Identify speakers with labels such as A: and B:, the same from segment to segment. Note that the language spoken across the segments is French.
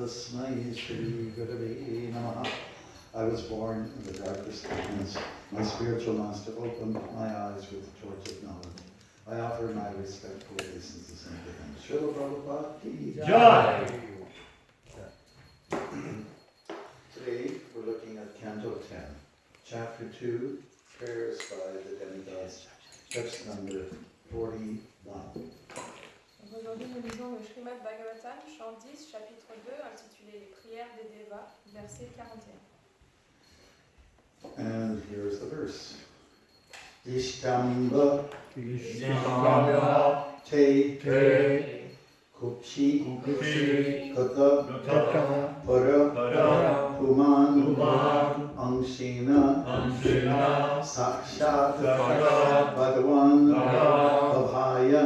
A: Tasmai Shri Gurave Namaha. I was born in the darkest darkness. My spiritual master opened my eyes with the torch of knowledge. I offer my respectful obeisances unto him. Srila Prabhupada ki Jai. Today we're looking at Canto 10, Chapter 2, Prayers by the Demigods, text number 41.
B: Aujourd'hui, nous lisons le Srimad Bhagavatam, chant 10, chapitre 2, intitulé Les prières des Devas, verset 41.
A: And here's the verse. Ishtamba te kupshi kata para puman angshina sakshat bhagavan abhaya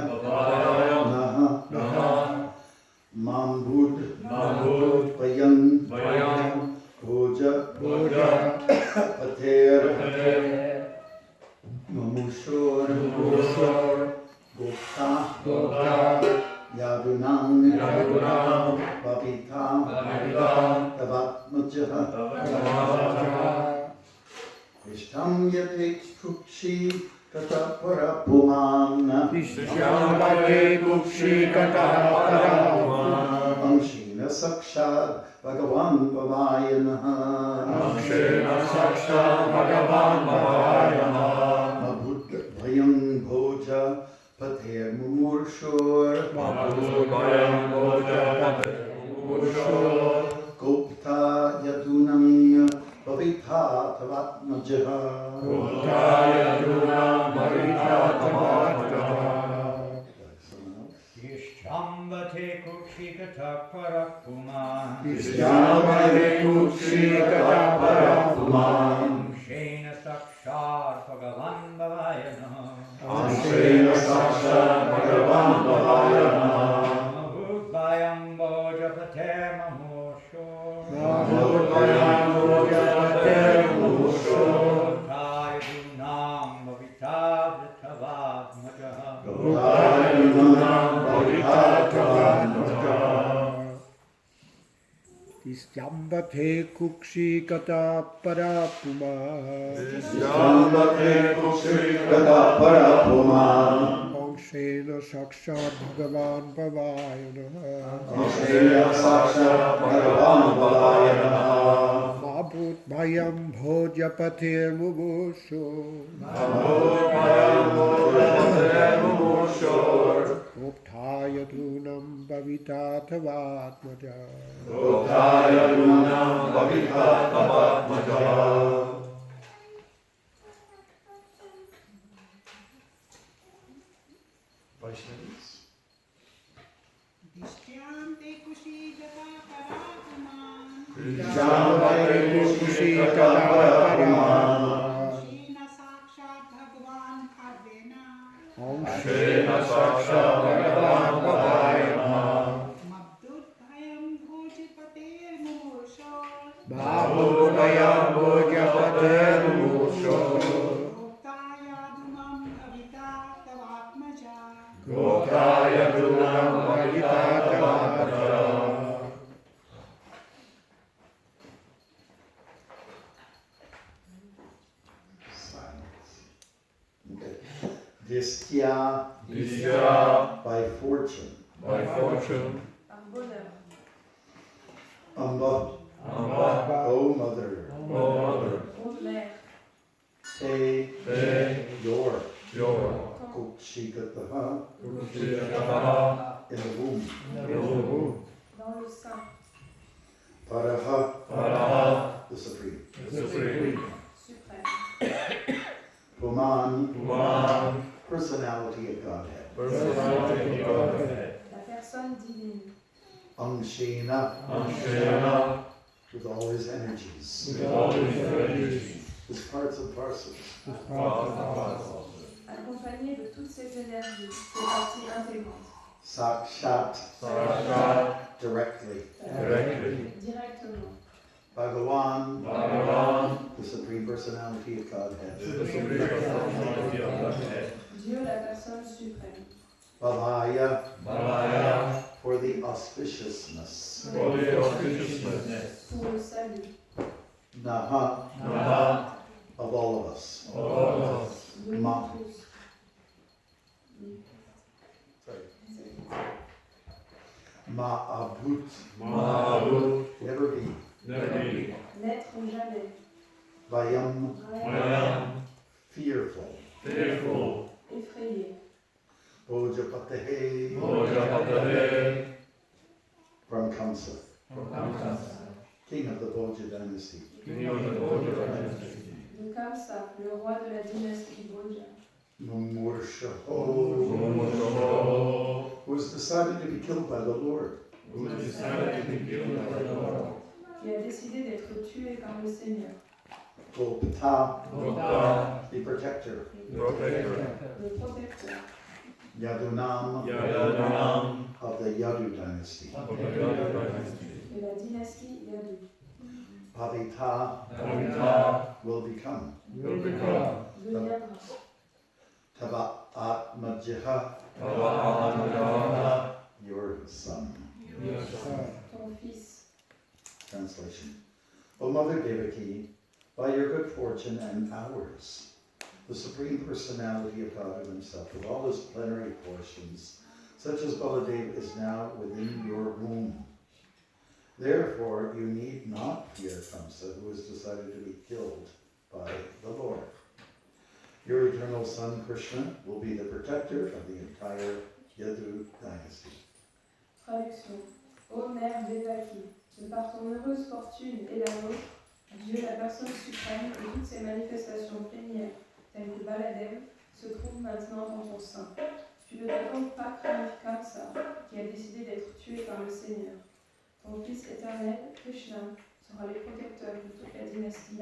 A: naha mambud vayan bhoja pater mamushor gopta yadunam babita tavatmajah ishtam yatik kukshi kata para pumana amshina sakshad bhagavan pavayanaha mabud bhayam bhoja pater mumurshor gopta yadunam babita tavatmajah
C: Ishambate kukshikata parapuman Shena sakshar bhagavan bhavayana Mahudbayam boja pater mamosho Kaya dunam bhavita
D: Istyambate kukshikata parapuman Angshena sakshat bhagavan pavayana Mabhut bhayam bhoja patir mumurso Goptaya dunam bhavita tavatmaja
A: Vaishnavis.
E: Dishyante kushigata parapuman Shina sakshat bhagavan abhena Mabdut bhayam bhoji pater mumurso Goptaya dumam avita tavatmaja
A: Silence. Okay. Distya by fortune.
B: Par bonheur.
A: Amba, O mother.
B: Ô mère.
A: Te, your. Kukshikataha, in the womb.
B: Dans le sein.
A: Paraha, the supreme.
B: Suprême.
A: Puman, personality of Godhead.
B: La personne divine.
A: Angshena, with all his energies. His parts and parcels.
B: Accompagné de toutes ses énergies, ses parties intégrantes.
A: Sakshat, directly.
B: Directement.
A: Bhagavan, the supreme personality of Godhead.
B: Dieu, la personne suprême.
A: Bhavaya, for the auspiciousness.
F: For the auspiciousness.
B: Pour le salut.
A: Naha
F: Naha.
A: of all of us.
F: All of us.
B: De
A: Ma.
B: nous tous.
A: Ma'abut,
F: Ma'abut.
A: never be.
F: Never be.
B: N'être jamais.
A: Vayam,
F: Mayam.
A: fearful.
F: Fearful.
B: Effrayé.
A: Bojapatehe,
F: Bojapatahe.
A: from Kamsa,
F: From Kamsa.
A: king of the Boja dynasty.
F: King of the Boja dynasty.
B: De Kamsa, le roi de la dynastie Boja.
A: Mumurshaho, who was decided to be killed by the Lord.
F: Who decided to be killed by the Lord.
B: Qui a décidé d'être tué par le Seigneur.
A: Gopta,
F: Gopta.
A: the protector.
F: Protector.
B: Le protecteur.
A: Yadunam,
F: Yadunam.
A: of the Yadu dynasty.
F: Of the Boja dynasty.
B: De la dynastie Yadu.
A: Pavita
F: Avita.
A: will become.
F: Will become.
B: Deviendra.
A: Taba'at Majiha,
F: Tava'amadaha.
A: your son.
F: Your son.
B: Ton fils.
A: Translation. O Mother Devaki, by your good fortune and ours, the Supreme Personality of God Himself, with all His plenary portions, such as Baladev is now within your womb. Therefore, you need not fear Kamsa, who has decided to be killed by the Lord. Your eternal son, Krishna, will be the protector of the entire Yadu dynasty.
B: Traduction. Ô Mère Devaki, de par ton heureuse fortune et la nôtre, Dieu, la personne suprême et toutes ses manifestations plénières, telles que Baladev, se trouvent maintenant dans ton sein. Tu ne dois donc pas craindre Kamsa, qui a décidé d'être tué par le Seigneur. Ton Fils éternel, Krishna, sera le protecteur de toute la dynastie.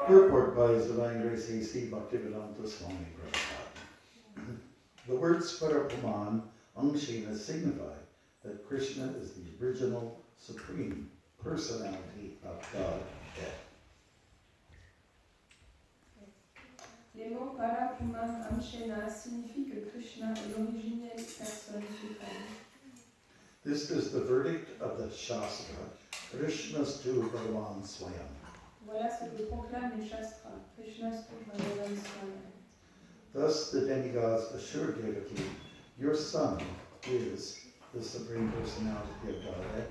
A: Purport by His Divine Grace A.C. Bhaktivedanta Swami Prabhupada. The words Parapuman Angshina signify that Krishna is the original supreme personality of God.
B: Les mots Parapuman Amshena signifient que Krishna est l'originelle personne suprême.
A: This is the verdict of the Shastra, Krishnastu Bhagavan Swayam.
B: Voilà ce que proclament les Shastras. Krishnastu Bhagavan Swayam.
A: Thus the demigods assure Devaki, your son is the supreme personality of Godhead,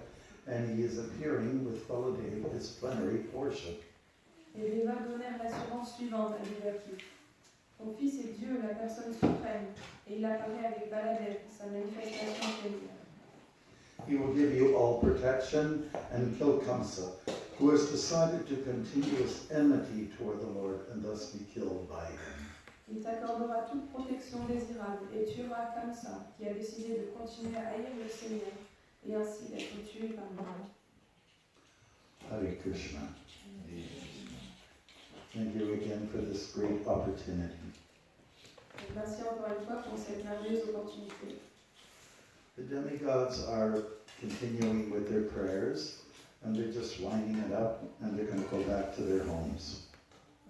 A: and he is appearing with Baladev, his plenary portion.
B: Les Devas donnèrent l'assurance suivante à Devaki. Ton fils est Dieu, la personne suprême, et il apparaît avec Baladev, sa manifestation plénière.
A: He will give you all protection and kill Kamsa, who has decided to continue his enmity toward the Lord and thus be killed by him.
B: Il t'accordera toute protection désirable et tuera Kamsa, qui a décidé de continuer à haïr le Seigneur et ainsi d'être tué par lui.
A: Hare Krishna. Thank you again for this great opportunity.
B: Donc, merci encore une fois pour cette merveilleuse opportunité.
A: The demigods are continuing with their prayers, and they're just winding it up, and they're going to go back to their homes.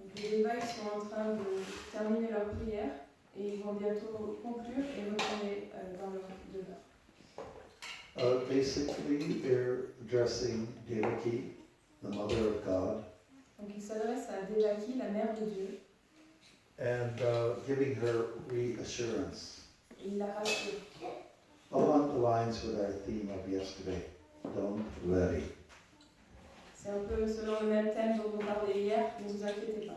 B: Donc, les Devas ils sont en train de terminer leur prière et ils vont bientôt conclure et retourner dans leur demeure.
A: Basically, they're addressing Devaki, the mother of God,
B: Donc il s'adresse à Devaki, la mère de Dieu,
A: and giving her reassurance
B: et il la rassure.
A: along the lines with our theme of yesterday. Don't worry.
B: C'est un peu selon le même thème dont on parlait hier, ne vous inquiétez pas.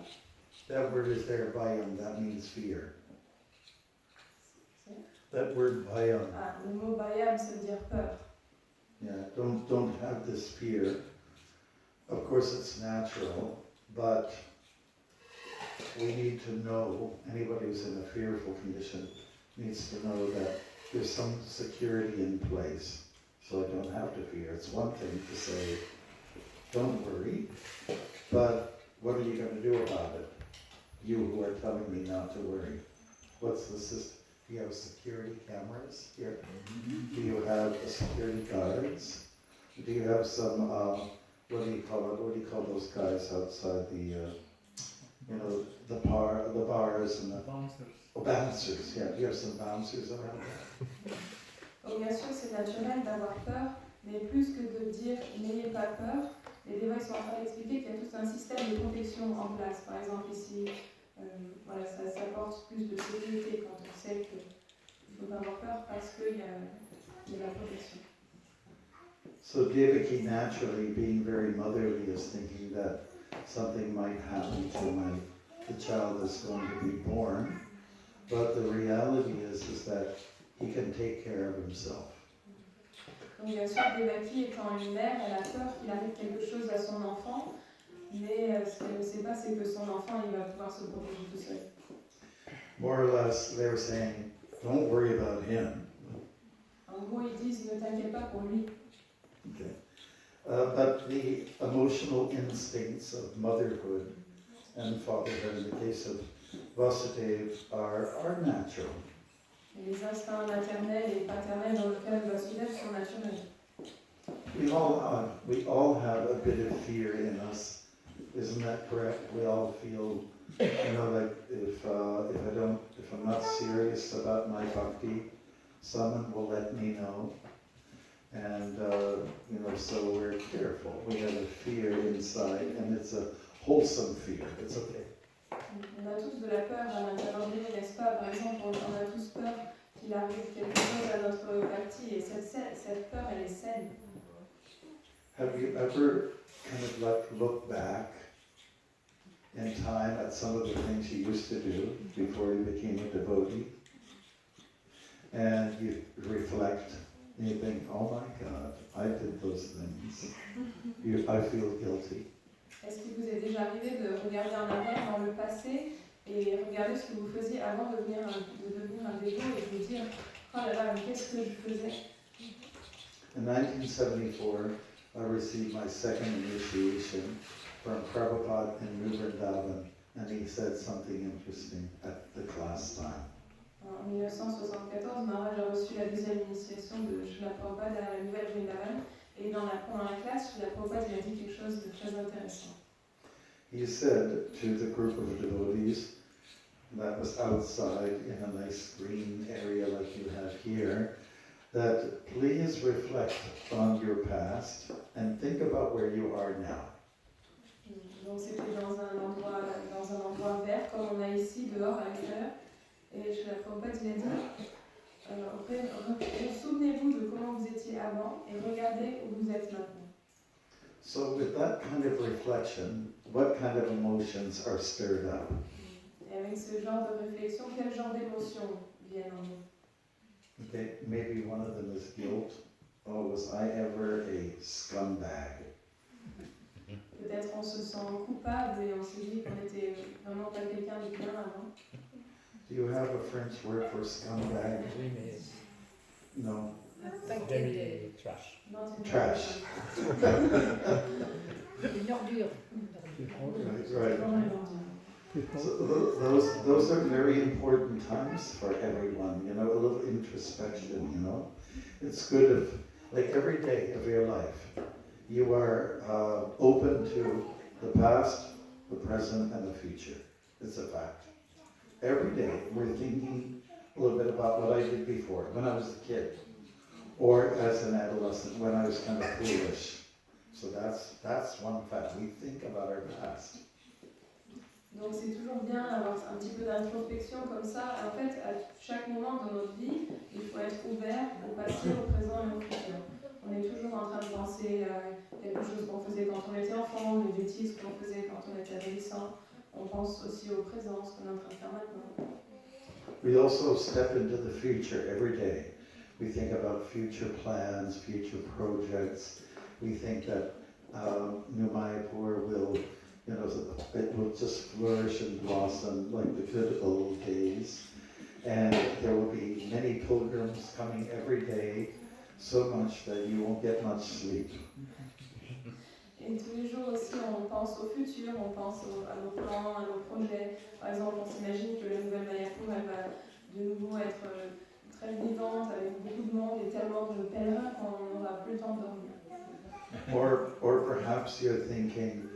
A: That word is there, bayam, that means fear. That word bayam,
B: Ah, le mot bayam, ça veut dire peur.
A: yeah, don't have this fear. Of course, it's natural, but we need to know, anybody who's in a fearful condition needs to know that there's some security in place, so I don't have to fear. It's one thing to say, don't worry, but what are you going to do about it? You who are telling me not to worry. What's the system? Do you have security cameras here? Do you have security guards? Do you have some, what do you call it? What do you call those guys outside the you know, the bars and the bouncers. Yeah, you have some bouncers around.
B: Donc bien sûr, c'est naturel d'avoir peur, mais plus que de dire n'ayez pas peur, les dévots sont en train d'expliquer qu'il y a tout un système de protection en place. Par exemple ici, voilà, ça apporte plus de sécurité quand on sait qu'il ne faut pas avoir peur parce qu'il y a la protection.
A: So Devaki, naturally being very motherly, is thinking that something might happen to the child that's going to be born, but the reality is that he can take care of himself.
B: Donc bien sûr, Devaki étant une mère, elle a peur qu'il arrive quelque chose à son enfant, mais ce qu'elle ne sait pas, c'est que son enfant, il va pouvoir se protéger tout seul.
A: More or less, they're saying, don't worry about him.
B: En gros, ils disent ne t'inquiète pas pour lui.
A: Okay. But the emotional instincts of motherhood and fatherhood, in the case of Vasudeva, are natural.
B: Et les instincts maternels et paternels dans le cas de Vasudeva sont naturels.
A: We all have a bit of fear in us, isn't that correct? We all feel, you know, like if I'm not serious about my bhakti, someone will let me know. And, you know, so we're careful. We have a fear inside, and it's a wholesome fear. It's okay.
B: On a tous de la peur à l'intérieur de nous, n'est-ce pas? Par exemple, on a tous peur qu'il arrive quelque chose à notre bhakti, et cette peur, elle est saine.
A: Have you ever kind of like looked back in time at some of the things you used to do before you became a devotee? And you reflect, and you think, oh my God, I did those things. I feel guilty.
B: Est-ce qu'il vous est déjà arrivé de regarder en arrière dans le passé et regarder ce que vous faisiez avant de devenir un dévot et de vous dire, oh là là, mais qu'est-ce que je faisais?
A: In 1974, I received my second initiation from Prabhupada in New Vrindavan, and he said something interesting at the class time.
B: En 1974, Maharaja a reçu la deuxième initiation de Srila Prabhupada à la Nouvelle Vrindavan, et pendant la classe, Srila Prabhupada il a dit quelque chose de très intéressant.
A: He said to the group of devotees that was outside in a nice green area like you have here, that please reflect on your past and think about where you are now.
B: Donc c'était dans un endroit vert comme on a ici dehors à l'extérieur. Et Srila Prabhupada il a dit, souvenez-vous de comment vous étiez avant et regardez où vous êtes maintenant.
A: So with that kind of reflection, what kind of emotions are stirred up?
B: Et avec ce genre de réflexion, quel genre d'émotions viennent en nous?
A: Okay, maybe one of them is guilt. Oh, was I ever a scumbag?
B: Peut-être on se sent coupable et on se dit qu'on était vraiment pas quelqu'un de bien avant.
A: Do you have a French word for scumbag? No.
F: Very trash.
B: Not in
A: Trash.
G: Une ordure.
A: Right. So those are very important times for everyone, you know, a little introspection, you know. It's good if, like every day of your life, you are open to the past, the present, and the future. It's a fact. Every day we're thinking a little bit about what I did before, when I was a kid, or as an adolescent, when I was kind of foolish. So that's one fact. We think about our past.
B: Donc c'est toujours bien d'avoir un petit peu d'introspection comme ça. En fait, à chaque moment de notre vie, il faut être ouvert au passé, au présent et au futur. On est toujours en train de penser à quelque chose qu'on faisait quand on était enfant, les bêtises qu'on faisait quand on était adolescent. On pense aussi au présent, ce qu'on est en train de faire maintenant.
A: We also step into the future every day. We think about future plans, future projects. We think that New Mayapur will, you know, it will just flourish and blossom like the good old days. And there will be many pilgrims coming every day, so much that you won't get much sleep.
B: Et tous les jours aussi, on pense au futur, on pense à nos plans, à nos projets. Par exemple, on s'imagine que la nouvelle Mayapur, elle va de nouveau être très vivante, avec beaucoup de monde et tellement de pèlerins qu'on n'aura plus le temps de dormir.
A: Or perhaps you're thinking,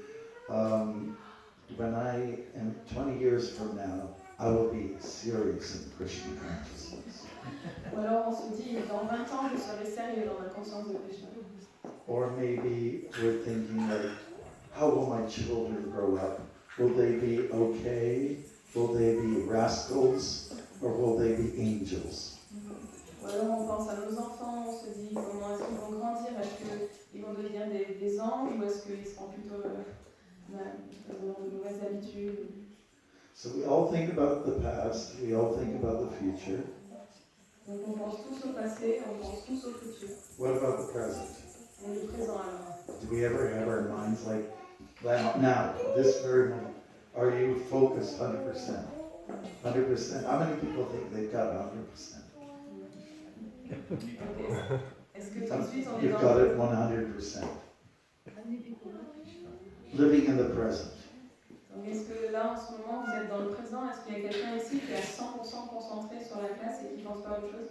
A: when I am 20 years from now, I will be serious in Krishna consciousness.
B: Ou alors on se dit, dans 20 ans, je serai sérieux dans ma conscience de Krishna.
A: Or maybe we're thinking like, how will my children grow up? Will they be okay? Will they be rascals? Or will they be angels?
B: Ou alors on pense à nos enfants, on se dit comment est-ce qu'ils vont grandir, est-ce qu'ils vont devenir des anges ou est-ce qu'ils seront plutôt dans de mauvaises habitudes.
A: So we all think about the past, we all think about the future.
B: Donc on pense tous au passé, on pense tous au futur.
A: What about the present?
B: Et le présent alors.
A: Do we ever have our minds like, now, this very moment, are you focused 100%? 100%? How many people think they've got 100%?
B: Okay. Est-ce que tout de suite on est
A: You've
B: dans
A: got it 100%. Living in the present.
B: Donc est-ce que là en ce moment vous êtes dans le présent? Est-ce qu'il y a quelqu'un ici qui est à 100% concentré sur la classe et qui ne pense pas à autre chose?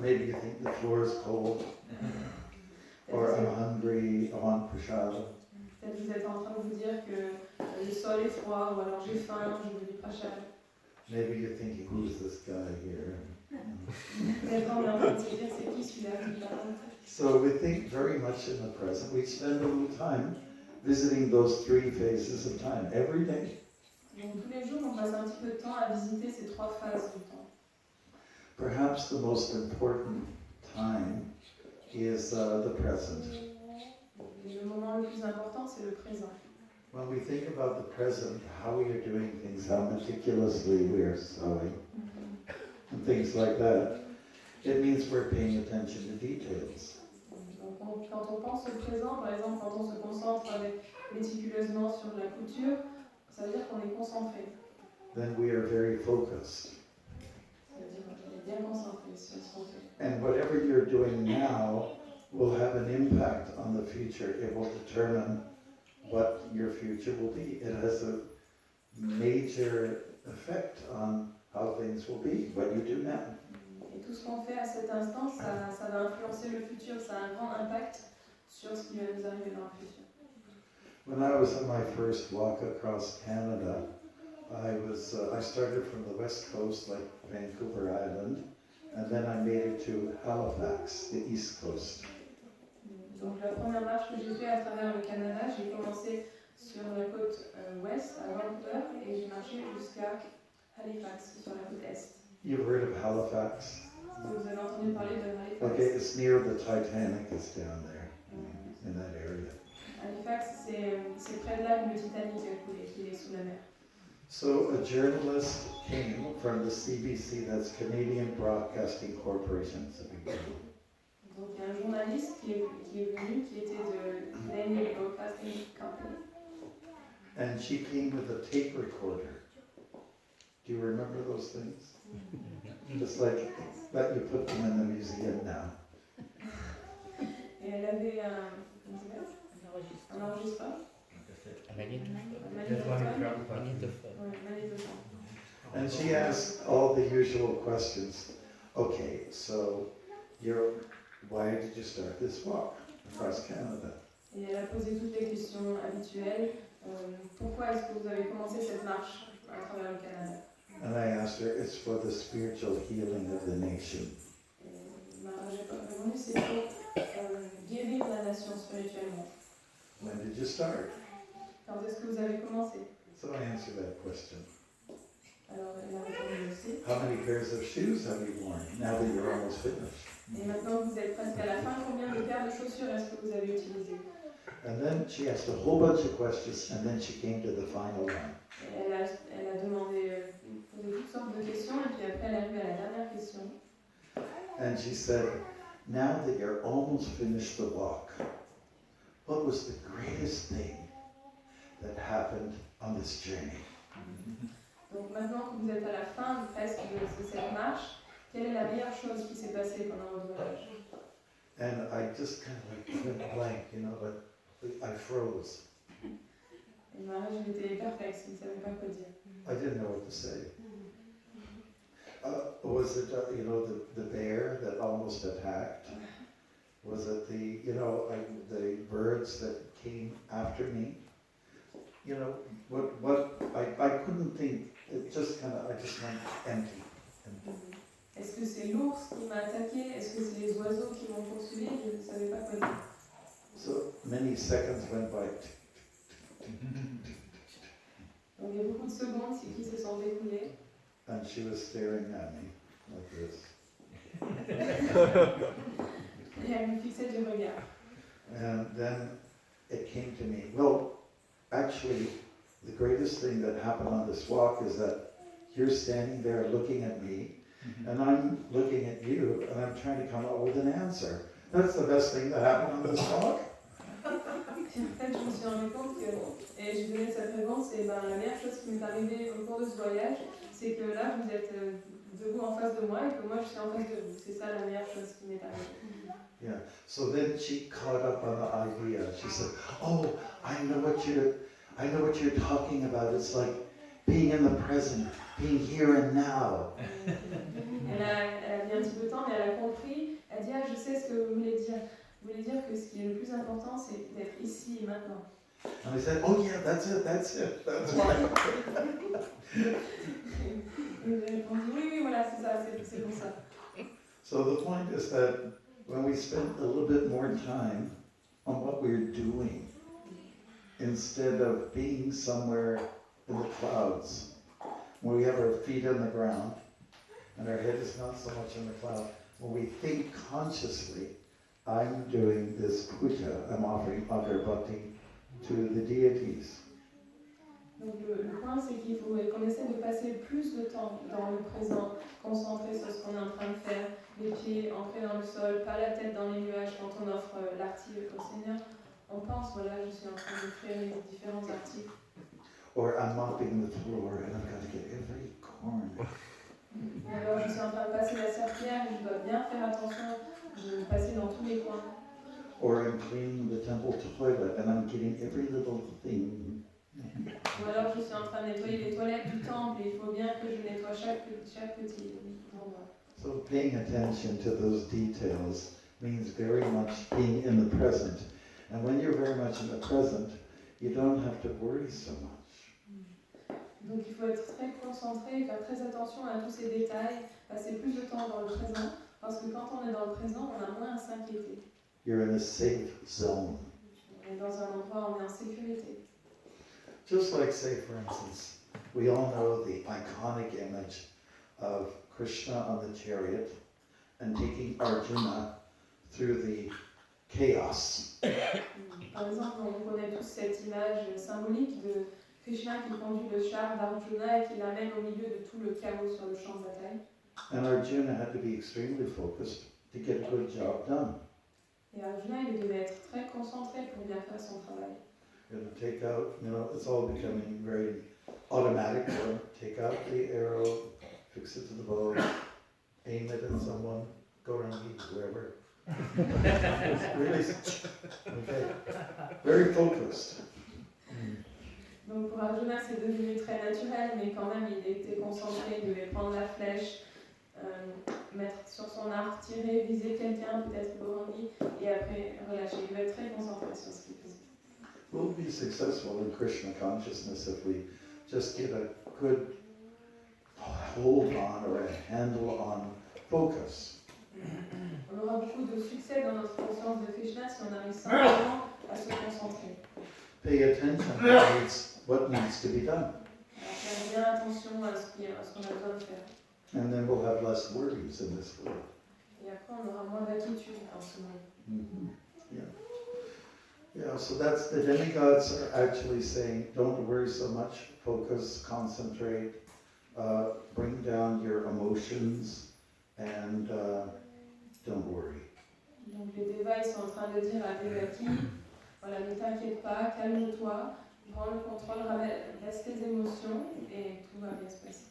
A: Maybe you think the floor is cold, or I'm hungry, I want prasad.
B: Peut-être que vous êtes en train de vous dire que le sol est froid, ou alors j'ai faim, je veux du prashad.
A: Maybe you're thinking, who's this guy here?
B: Peut-être qu'on est en train de se dire c'est qui celui-là qui parle.
A: So we think very much in the present. We spend a little time visiting those three phases of time every day.
B: Donc tous les jours on passe un petit peu de temps à visiter ces trois phases du temps.
A: Perhaps the most important time is the present.
B: Et le moment le plus important c'est le présent.
A: When we think about the present, how we are doing things, how meticulously we are sewing, and things like that, it means we're paying attention to details.
B: Donc quand on pense au présent, par exemple quand on se concentre méticuleusement sur la couture, ça veut dire qu'on est concentré.
A: Then we are very focused.
B: Ça veut dire qu'on est bien concentré sur ce qu'on fait.
A: And whatever you're doing now will have an impact on the future. It will determine what your future will be. It has a major effect on how things will be, what you do now.
B: Et tout ce qu'on fait à cet instant, ça va influencer le futur, ça a un grand impact sur ce qui va nous arriver dans le futur.
A: When I was on my first walk across Canada, I started from the west coast, like Vancouver Island, and then I made it to Halifax, the east coast.
B: Donc la première marche que j'ai faite à travers le Canada, j'ai commencé sur la côte ouest, à Vancouver, et j'ai marché jusqu'à Halifax, sur la côte est.
A: You've heard of Halifax?
B: Vous avez entendu parler de Halifax?
A: Okay, it's near the Titanic, it's down there, in that area.
B: Halifax, c'est près de là que le Titanic a coulé, qui est sous la mer.
A: So a journalist came from the CBC, that's Canadian Broadcasting Corporation, it's a big deal.
B: Donc il y a un journaliste qui est venu, qui était de Canadian Broadcasting Company.
A: And she came with a tape recorder. Do you remember those things? Just like that you put them in the museum now.
B: Et elle avait un enregistreur.
F: Un
B: magnétophone.
A: And she asked all the usual questions. Okay, so why did you start this walk across Canada?
B: Et elle a posé toutes les questions habituelles. Pourquoi est-ce que vous avez commencé cette marche à travers le Canada?
A: And I asked her, it's for the spiritual healing of the nation.
B: Et Maharaja a répondu, c'est pour guérir la nation spirituellement.
A: When did you start?
B: Quand est-ce que vous avez commencé?
A: So I answered that question.
B: Alors elle a répondu aussi.
A: How many pairs of shoes have you worn now that you're almost finished?
B: Et maintenant que vous êtes presque à la fin, combien de paires de chaussures est-ce que vous avez utilisées?
A: And then she asked a whole bunch of questions, and then she came to the final one.
B: Et elle a demandé, posé toutes sortes de questions, et puis après elle est arrivée à la dernière question.
A: And she said, now that you're almost finished the walk, what was the greatest thing that happened on this journey?
B: Donc maintenant que vous êtes à la fin presque de cette marche, quelle est la meilleure chose qui s'est passée pendant votre voyage?
A: And I just kind of like went blank, but I froze.
B: Et Maharaja était perplexe, il ne savait pas quoi dire.
A: I didn't know what to say. Was it, the bear that almost attacked? Was it the birds that came after me? you know, what I couldn't think, it just kind of, I just went empty.
B: Est-ce que c'est l'ours qui m'a attaqué? Est-ce que c'est les oiseaux qui m'ont poursuivi? Je ne savais pas quoi dire.
A: So many seconds went by.
B: Donc il y a beaucoup de secondes qui se sont écoulées.
A: And she was staring at me like this.
B: Et elle me fixait du regard.
A: And then it came to me, well, actually, the greatest thing that happened on this walk is that you're standing there looking at me, and I'm looking at you, and I'm trying to come up with an answer. That's the best thing that happened on this walk.
B: Puis en fait, je me suis rendu compte que, et je donnais cette réponse, et ben, la meilleure chose qui m'est arrivée au cours de ce voyage, c'est que là, vous êtes debout en face de moi et que moi, je suis en face de vous. C'est ça la meilleure chose qui m'est arrivée.
A: Yeah. So then she caught up on the idea. She said, "Oh, I know what you're talking about. It's like being in the present, being here and now."
B: Elle a mis un petit peu de temps, mais elle a compris. Elle dit, ah, je sais ce que vous voulez dire. Vous voulez dire que ce qui est le plus important, c'est d'être ici et maintenant.
A: And I said, "Oh yeah, that's it, that's right."
B: Et j'ai répondu, oui, voilà, c'est ça, c'est pour ça.
A: So the point is that when we spend a little bit more time on what we're doing, instead of being somewhere in the clouds, when we have our feet on the ground and our head is not so much in the cloud, when we think consciously, I'm doing this puja, I'm offering Bhakti to the deities.
B: Donc le point, c'est qu'il faut qu'on essaie de passer plus de temps dans le présent, concentré sur ce qu'on est en train de faire, les pieds ancrés dans le sol, pas la tête dans les nuages quand on offre l'article au Seigneur. On pense, voilà, je suis en train de faire les différents articles.
A: Or I'm mopping the floor and I've got to get every corner.
B: Et alors je suis en train de passer la serpillière et je dois bien faire attention de passer dans tous les coins.
A: Or I'm cleaning the temple toilet and I'm getting every little thing.
B: Ou alors je suis en train de nettoyer les toilettes du temple et il faut bien que je nettoie chaque petit endroit.
A: So paying attention to those details means very much being in the present. And when you're very much in the present, you don't have to worry so much.
B: Donc il faut être très concentré, faire très attention à tous ces détails, passer plus de temps dans le présent, parce que quand on est dans le présent, on a moins à s'inquiéter.
A: You're in a safe zone.
B: On est dans un endroit où on est en sécurité.
A: Just like, say, for instance, we all know the iconic image of Krishna on the chariot and taking Arjuna through the chaos.
B: Par exemple, on connaît tous cette image symbolique de Krishna qui conduit le char d'Arjuna et qui l'amène au milieu de tout le chaos sur le champ de bataille.
A: And Arjuna had to be extremely focused to get a good job done.
B: Et Arjuna, il devait être très concentré pour bien faire son travail.
A: You know, take out, it's all becoming very automatic. Take out the arrow, fix it to the bow, aim it at someone, go around eat whoever. Really, okay, very focused.
B: Donc pour Arjuna, c'est devenu très naturel, mais quand même, il était concentré, il devait prendre la flèche, mettre sur son arc, tirer, viser quelqu'un, peut-être Gorangi, et après relâcher. Il devait être très concentré sur ce qu'il faisait.
A: We'll be successful in Krishna consciousness if we just get a good hold on or a handle on focus.
B: On aura beaucoup de succès dans notre conscience de Krishna si on arrive simplement à se concentrer.
A: Pay attention to what needs to be done.
B: Faire bien attention à ce qu'on a besoin de faire.
A: And then we'll have less worries in this world.
B: Et après, on aura moins d'inquiétude en ce monde.
A: Mm-hmm. Yeah. Yeah, so that's the demigods are actually saying, don't worry so much, focus, concentrate, bring down your emotions, and don't worry.
B: Donc les Devas, ils sont en train de dire à Devaki, voilà, ne t'inquiète pas, calme-toi, prends le contrôle, laisse tes émotions et tout va bien se passer.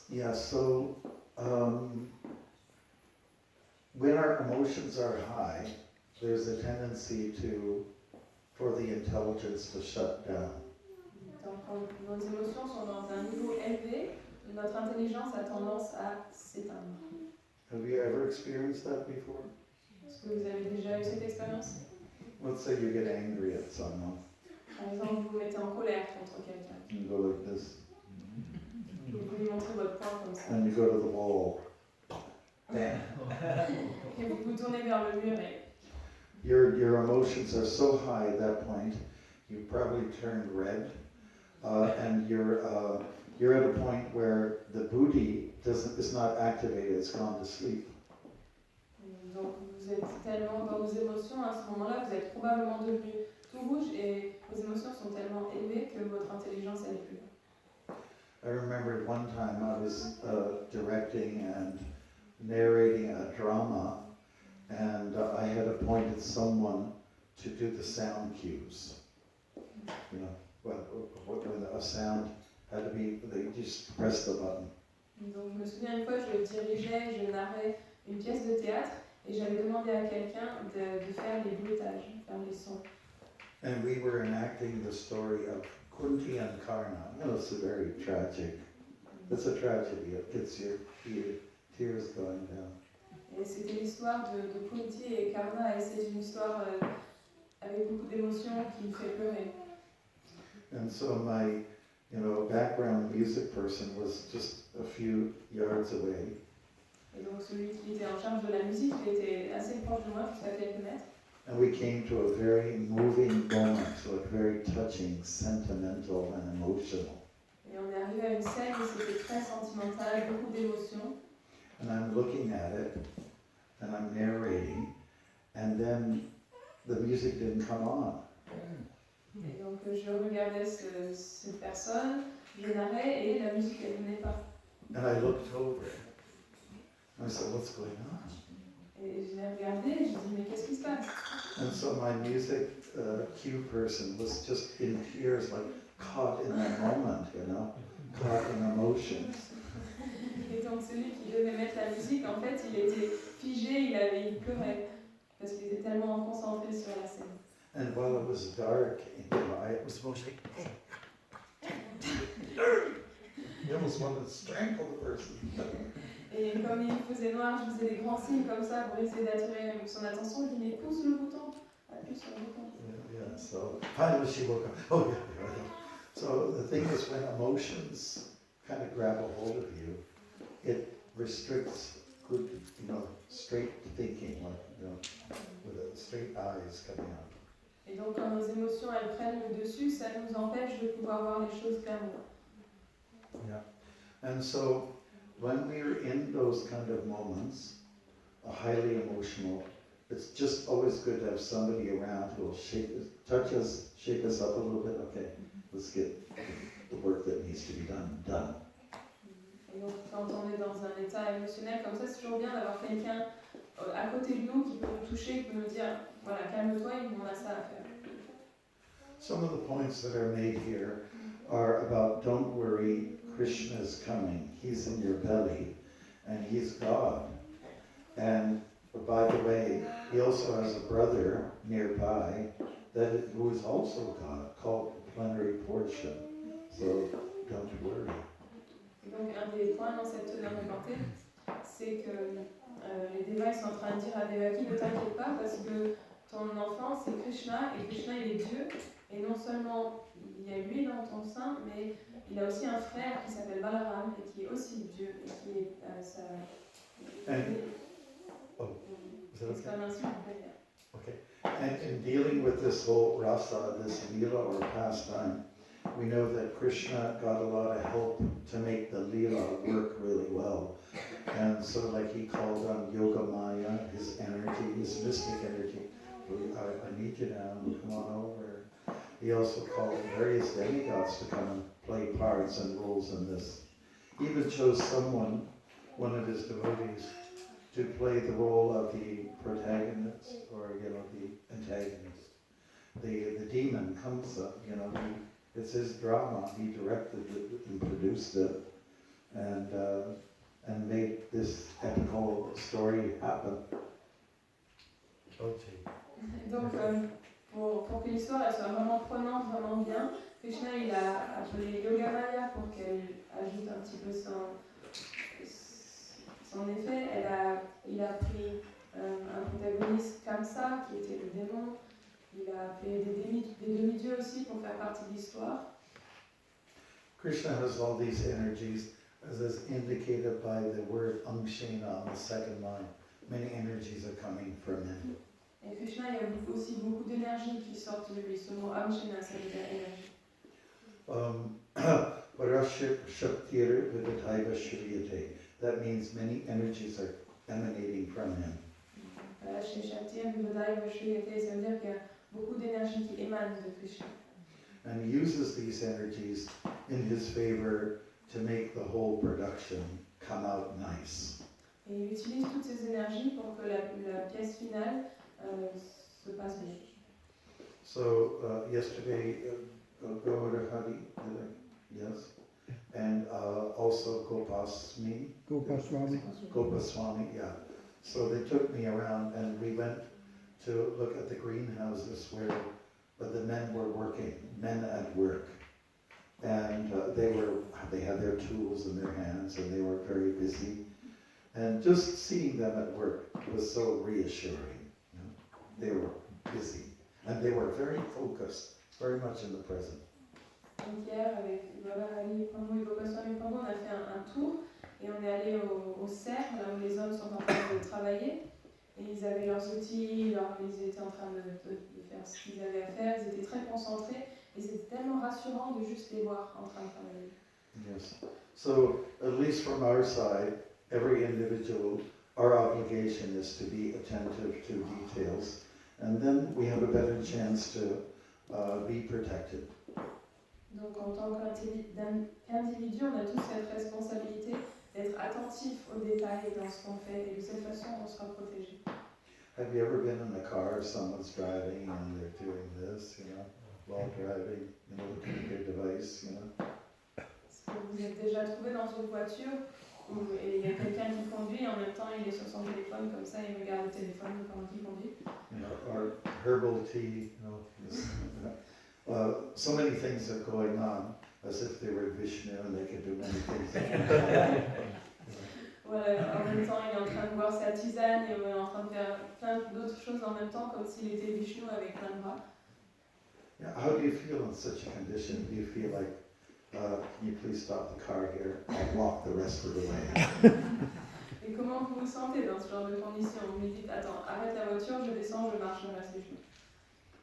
A: Yeah, so when our emotions are high, there's a tendency for the intelligence to shut down.
B: Donc quand nos émotions sont dans un niveau élevé, notre intelligence a tendance à s'éteindre.
A: Have you ever experienced that before?
B: Est-ce que vous avez déjà eu cette expérience?
A: Let's say you get angry at someone.
B: Par exemple, vous vous mettez en colère contre quelqu'un.
A: You go like this,
B: Vous lui montrez votre poing comme ça.
A: and you go to the wall. Bam.
B: Et vous vous tournez vers le mur et
A: Your emotions are so high at that point, you probably turned red, and you're at a point where the buddhi is not activated; it's gone to sleep.
B: donc vous êtes tellement dans vos émotions à ce moment-là, vous êtes probablement devenu tout rouge et vos émotions sont tellement élevées que votre intelligence elle est plus là.
A: I remember one time I was directing and narrating a drama, and I had appointed someone to do the sound cues. You know, when a sound had to be, they just press the button.
B: Donc je me souviens une fois, je dirigeais, je narrais une pièce de théâtre et j'avais demandé à quelqu'un de faire les bruitages, faire les sons.
A: And we were enacting the story of Kunti and Karna. You know, it's a very tragic, it's a tragedy. It gets your tears going down.
B: Et c'était l'histoire de Kunti et Karna et c'est une histoire avec beaucoup d'émotions qui me fait pleurer.
A: And so my, background music person was just a few yards away.
B: Et donc celui qui était en charge de la musique, il était assez proche de moi, jusqu'à quelques mètres.
A: And we came to a very moving moment, so very touching, sentimental and emotional.
B: Et on est arrivé à une scène où c'était très sentimental, beaucoup d'émotions.
A: And I'm looking at it, and I'm narrating, and then the music didn't come on.
B: Et donc je regardais cette personne, je narrais et la musique elle venait pas.
A: And I looked over, and I said, "What's going on?"
B: Et je l'ai regardé et je dis mais qu'est-ce qui se passe?
A: And so my music cue person was just in tears, like caught in that moment, caught in emotions.
B: Et donc celui qui devait mettre la musique, en fait, il était figé, il pleurait parce qu'il était tellement concentré sur la scène.
A: And while it was dark, I was supposed to you almost wanted to strangle the person.
B: Et comme il faisait noir, je faisais des grands signes comme ça pour essayer d'attirer son attention. Il dit mais pousse le bouton, appuie sur le bouton.
A: Yeah, so finally she woke up. Oh yeah. So the thing is, when emotions kind of grab a hold of you, it restricts good, straight thinking, with straight eyes coming out.
B: Et donc quand nos émotions elles prennent le dessus, ça nous empêche de pouvoir voir les choses clairement.
A: Yeah, and so when we're in those kind of moments, highly emotional, it's just always good to have somebody around who will touch us, shake us up a little bit. Okay, let's get the work that needs to be done.
B: Et donc quand on est dans un état émotionnel comme ça, c'est toujours bien d'avoir quelqu'un à côté de nous qui peut nous toucher, qui peut nous dire voilà, calme-toi, on a ça à faire.
A: Some of the points that are made here are about don't worry, Krishna is coming. He's in your belly, and he's God. And by the way, he also has a brother nearby who is also God, called the plenary portion. So don't worry.
B: Et donc un des points dans cette teneur de pensée, c'est que les Devas sont en train de dire à Devaki ne t'inquiète pas parce que ton enfant c'est Krishna et Krishna il est Dieu et non seulement il y a lui dans ton sein mais il a aussi un frère qui s'appelle Balaram et qui est aussi Dieu et qui est sa exclamation.
A: Okay. And in dealing with this whole rasa, this lila or pastime, we know that Krishna got a lot of help to make the lila work really well. And so like he called on Yoga Maya, his energy, his mystic energy. I need you now, come on over. He also called various demigods to come and play parts and roles in this. He even chose one of his devotees, to play the role of the protagonist or the antagonist. The demon comes up, it's his drama. He directed it and produced it, and made this epical story happen.
B: Donc pour que l'histoire elle soit vraiment prenante, vraiment bien, Krishna il a appelé Yoga Maya pour qu'elle ajoute un petit peu son effet. Il a pris un protagoniste comme ça, qui était le démon, Il a appelé des demi-dieux aussi pour faire partie de l'histoire.
A: Krishna has all these energies, as is indicated by the word Angshena on the second line. Many energies are coming from him.
B: Et Krishna, il y a aussi beaucoup d'énergie qui sortent de lui. Ce mot Amshena, ça veut dire énergie.
A: Shaktir Vidataiva Shriyate. That means many energies are emanating from him.
B: Chez Shaktir, Vivadaiva, Shriyate, ça veut dire qu'il y a beaucoup d'énergie qui émane de Krishna.
A: And he uses these energies in his favor to make the whole production come out nice.
B: Et il utilise toutes ces énergies pour que la pièce finale se passe bien.
A: So yesterday, Gaura Hari, yes, and also Gopaswami, yeah. So they took me around and we went to look at the greenhouses where the men were working, men at work. And they had their tools in their hands and they were very busy. And just seeing them at work was so reassuring. You know? They were busy and they were very focused, very much in the present.
B: Donc hier, avec Ali, Pramo et Gopaswami Pramo, on a fait un tour et on est allé au cerf, là où les hommes sont en train de travailler. Et ils avaient leurs outils, ils étaient en train de faire ce qu'ils avaient à faire, ils étaient très concentrés. Et c'était tellement rassurant de juste les voir en train de travailler.
A: Yes. So, at least from our side, every individual, our obligation is to be attentive to details, and then we have a better chance to be protected.
B: Donc, en tant qu'individu, on a tous cette responsabilité d'être attentif aux détails dans ce qu'on fait, et de cette façon, on sera protégé.
A: Have you ever been in a car, someone's driving, and they're doing this, you know, while driving, you know, looking at their device, you know?
B: Est-ce que vous êtes déjà trouvé dans une voiture où il y a quelqu'un qui conduit et en même temps il est sur son téléphone comme ça, il regarde le téléphone pendant qu'il conduit?
A: You know, or herbal tea, you know, this, so many things are going on, as if they were Vishnu and they could do many things.
B: Voilà, en même temps, il est en train de boire sa tisane et on est en train de faire plein d'autres choses en même temps, comme s'il était Vishnu avec plein de bras.
A: Yeah, how do you feel in such a condition? Do you feel like, can you please stop the car here? I'll walk the rest of the way.
B: Et comment vous vous sentez dans ce genre de condition? Vous me dites, attends, arrête la voiture, je descends, je marche le reste du chemin.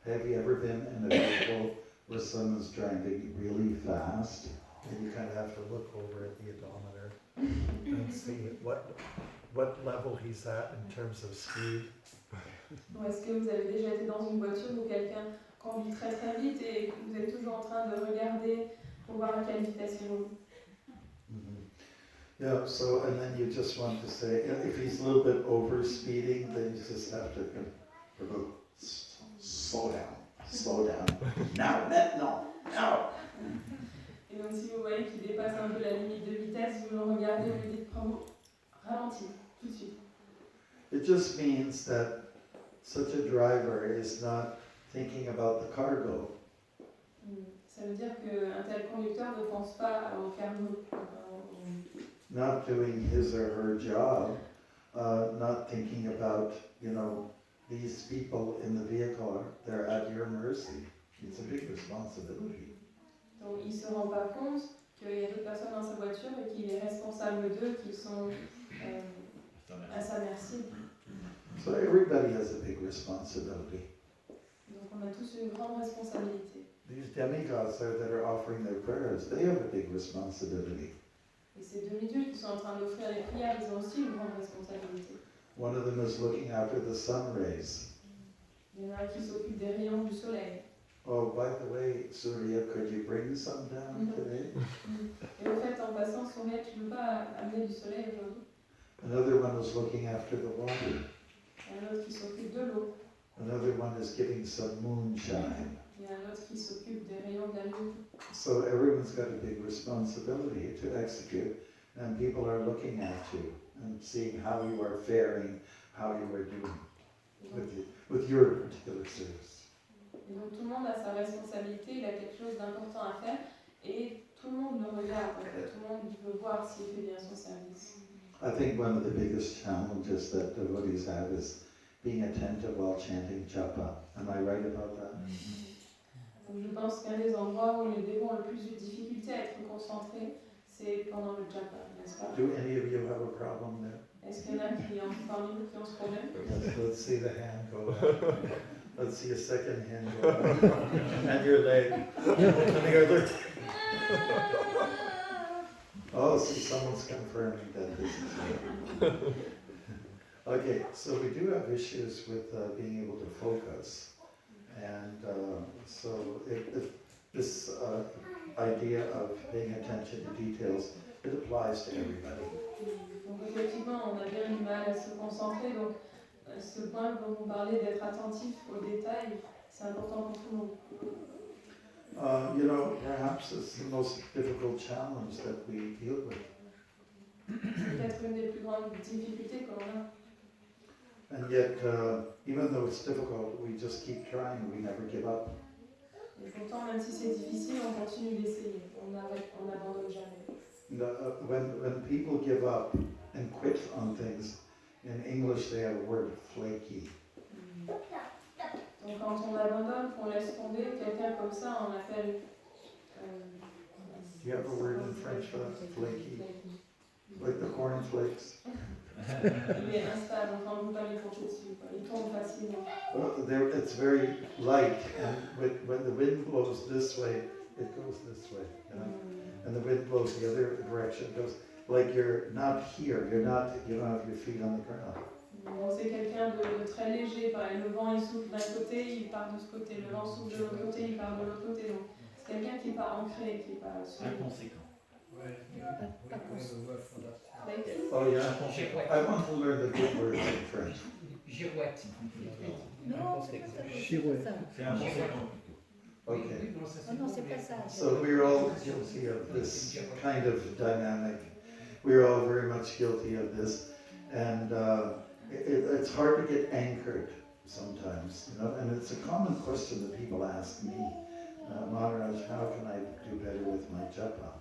A: Have you ever been in a vehicle where someone's driving really fast and you kind of have to look over at the odometer and see what level he's at in terms of speed?
B: Ou est-ce que vous avez déjà été dans une voiture où quelqu'un conduit très très vite et vous êtes toujours en train de regarder pour voir à quelle vitesse il roule?
A: Yeah, so, and then you just want to say, if he's a little bit over speeding, then you just have to go, slow down, now, now.
B: Et donc si vous voyez qu'il dépasse un peu la limite de vitesse, vous le regardez et vous lui dites, bravo, ralentis, tout de suite.
A: It just means that such a driver is not thinking about the cargo.
B: Ça veut dire qu'un tel conducteur ne pense pas au cargo.
A: Not doing his or her job, not thinking about, you know, these people in the vehicle, they're at your mercy. It's a big responsibility.
B: Donc il ne se rend pas compte qu'il y a d'autres personnes dans sa voiture et qu'il est responsable d'eux, qu'ils sont à sa merci.
A: So everybody has a big responsibility.
B: Donc on a tous une grande responsabilité.
A: These demigods there that are offering their prayers, they have a big responsibility.
B: Et ces demi-dieux qui sont en train d'offrir les prières, ils ont aussi une grande responsabilité.
A: One of them is looking after the sun rays.
B: Il y en a un qui s'occupe des rayons du soleil.
A: Oh, by the way, Surya, could you bring some down today?
B: Et au fait, en passant, Surya, tu ne peux pas amener du soleil aujourd'hui?
A: Another one is looking after the water.
B: Il y a un autre qui s'occupe de l'eau.
A: Another one is giving some moonshine.
B: Il y a un autre qui s'occupe des rayons de la lune.
A: So everyone's got a big responsibility to execute, and people are looking at you and seeing how you are faring, how you are doing with your particular service.
B: Et donc tout le monde a sa responsabilité, il a quelque chose d'important à faire, et tout le monde le regarde, en fait. Tout le monde veut voir s'il fait bien son service.
A: I think one of the biggest challenges that devotees have is being attentive while chanting japa. Am I right about that?
B: Donc je pense qu'un des endroits où les démons ont le plus de difficulté à être concentrés, c'est pendant le japa, n'est-ce pas?
A: Do any of you have a problem there?
B: Est-ce qu'il y en a qui ont parmi vous qui ont ce problème?
A: Let's see the hand go up. Let's see a second hand go up. And your leg. And the other. Oh, see, someone's confirming that this is right. Okay, so we do have issues with being able to focus. And so if this idea of paying attention to details, it applies to everybody.
B: Donc effectivement, on a bien du mal à se concentrer, donc ce point dont vous parlez d'être attentif aux détails, c'est important pour tout le monde.
A: You know, perhaps it's the most difficult challenge that we deal with.
B: C'est peut-être une des plus grandes difficultés que l'on a.
A: And yet, even though it's difficult, we just keep trying, we never give up.
B: Et pourtant, même si c'est difficile, on continue d'essayer, on n'abandonne jamais.
A: When people give up and quit on things, in English they have a word, flaky.
B: Donc quand on abandonne, qu'on laisse tomber, quelqu'un comme ça, on l'appelle...
A: Do you have a word in French for that? Flaky? Like the cornflakes?
B: Il est instable, enfin vous pas les compter dessus, il tombe facilement.
A: Well, it's very light, and when the wind blows this way, it goes this way, you know? And the wind blows the other direction, it goes like you're not here, you don't have your feet on the ground.
B: Donc c'est quelqu'un de très léger, pareil, le vent il souffle d'un côté, il part de ce côté, le vent souffle de l'autre côté, il part de l'autre côté, donc c'est quelqu'un qui n'est pas ancré, qui n'est pas...
C: Inconséquent.
A: Oh yeah, I want to learn the good words in French.
F: Girouette.
G: Non,
D: Girouette.
C: C'est inconséquent.
A: Okay.
G: non, c'est pas ça.
A: So we're all guilty of this kind of dynamic. We're all very much guilty of this, and it's hard to get anchored sometimes, you know. And it's a common question that people ask me, Maharaja, how can I do better with my japa?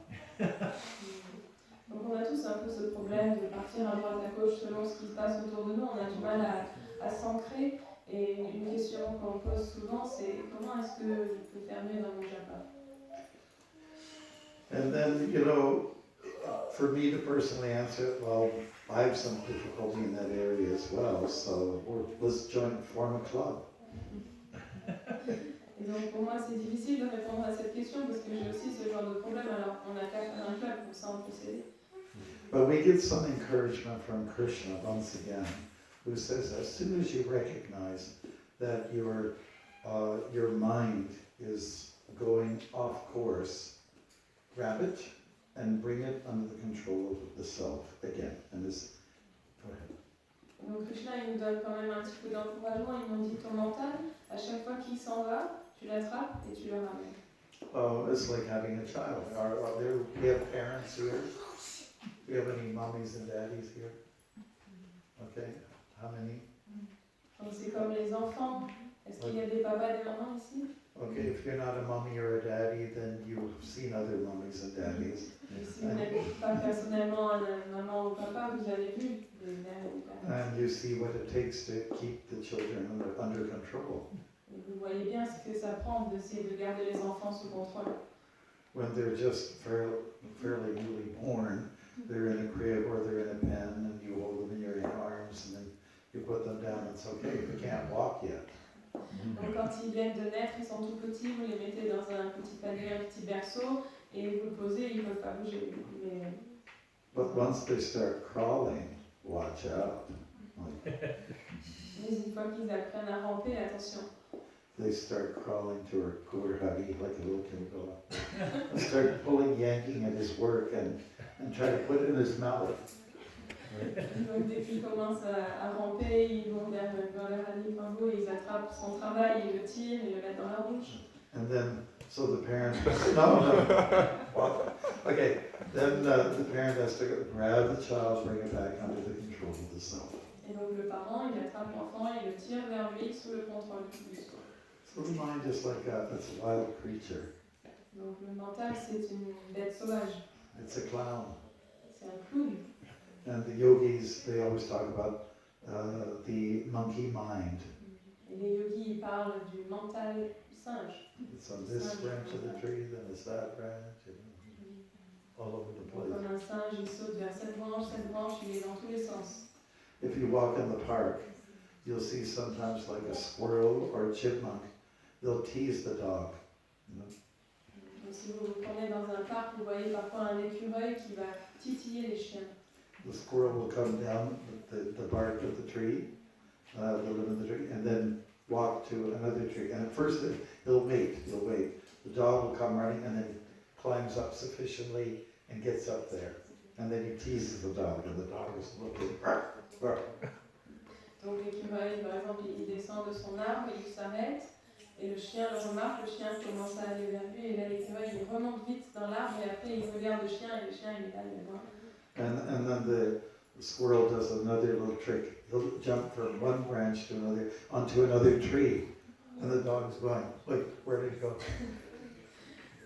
B: Donc on a tous un peu ce problème de partir à droite à gauche selon ce qui se passe autour de nous, on a du mal à s'ancrer, et une question qu'on pose souvent c'est comment est-ce que je peux faire mieux dans mon japa?
A: And then, you know, for me to personally answer it, well, I have some difficulty in that area as well, so let's form a club.
B: Et donc pour moi c'est difficile de répondre à cette question parce que j'ai aussi ce genre de problème, alors on n'a qu'à faire un club, pour ça on peut s'aider.
A: But we get some encouragement from Krishna once again, who says as soon as you recognize that your mind is going off course, grab it and bring it under the control of the self again. And this, go ahead.
B: Donc Krishna il nous donne quand même un petit peu d'encouragement, il nous dit ton mental, à chaque fois qu'il s'en va, tu l'attrapes et tu le ramènes.
A: Oh, it's like having a child. We have parents here. Do we have any mommies and daddies here? Okay, how many?
B: Donc c'est comme les enfants. Est-ce qu'il y a des papas et des mamans ici?
A: Okay, if you're not a mommy or a daddy, then you've seen other mommies and daddies.
B: Et si vous n'êtes pas personnellement un maman ou papa, vous avez vu des mères et des pères.
A: And you see what it takes to keep the children under control.
B: Et vous voyez bien ce que ça prend d'essayer de garder les enfants sous contrôle.
A: When they're just fairly newly born, they're in a crib or they're in a pen, and you hold them in your arms, and then you put them down. It's okay. They can't walk yet.
B: Donc quand ils viennent de naître, ils sont tout petits, vous les mettez dans un petit panier, un petit berceau, et vous le posez, ils ne peuvent pas bouger. Mais...
A: But once they start crawling, watch out.
B: Mais une fois qu'ils apprennent à ramper, attention.
A: They start crawling to her kurhari like a little kimbo. And start pulling, yanking at his work and try to put it in his mouth.
B: Donc dès qu'ils commencent à ramper, ils vont vers le Hari Pango, ils attrapent son travail, ils le tirent, ils le mettent dans leur bouche.
A: And then, so the parent, no. Okay, then the parent has to grab the child, bring it back under the control of the self.
B: Et donc le parent, il attrape l'enfant, il le tire vers lui sous le contrôle du soi.
A: So the mind is like it's a wild creature.
B: Donc le mental, c'est une bête sauvage.
A: It's a clown.
B: C'est un clown.
A: And the yogis, they always talk about the monkey mind.
B: Et les yogis ils parlent du mental singe.
A: It's on this branch of the tree, then it's that branch, all over the
B: Donc,
A: place.
B: comme un singe, il saute vers cette branche, il est dans tous les sens.
A: If you walk in the park, you'll see sometimes like a squirrel or a chipmunk. They'll tease the dog. You know?
B: Donc, si vous vous promenez dans un parc, vous voyez parfois un écureuil qui va titiller les chiens.
A: The squirrel will come down the bark of the tree, the limb of the tree, and then walk to another tree. And at first he'll wait. The dog will come running and then climbs up sufficiently and gets up there. And then he teases the dog, and the dog is looking.
B: Donc l'écureuil, par exemple, il descend de son arbre, il s'arrête, et le chien le remarque, le chien commence à aller vers lui, et là l'écureuil il remonte vite dans l'arbre, et après il regarde le chien, et le chien il est là, il est loin.
A: And then the squirrel does another little trick. He'll jump from one branch to another, onto another tree. And the dog's going, like, where did he go?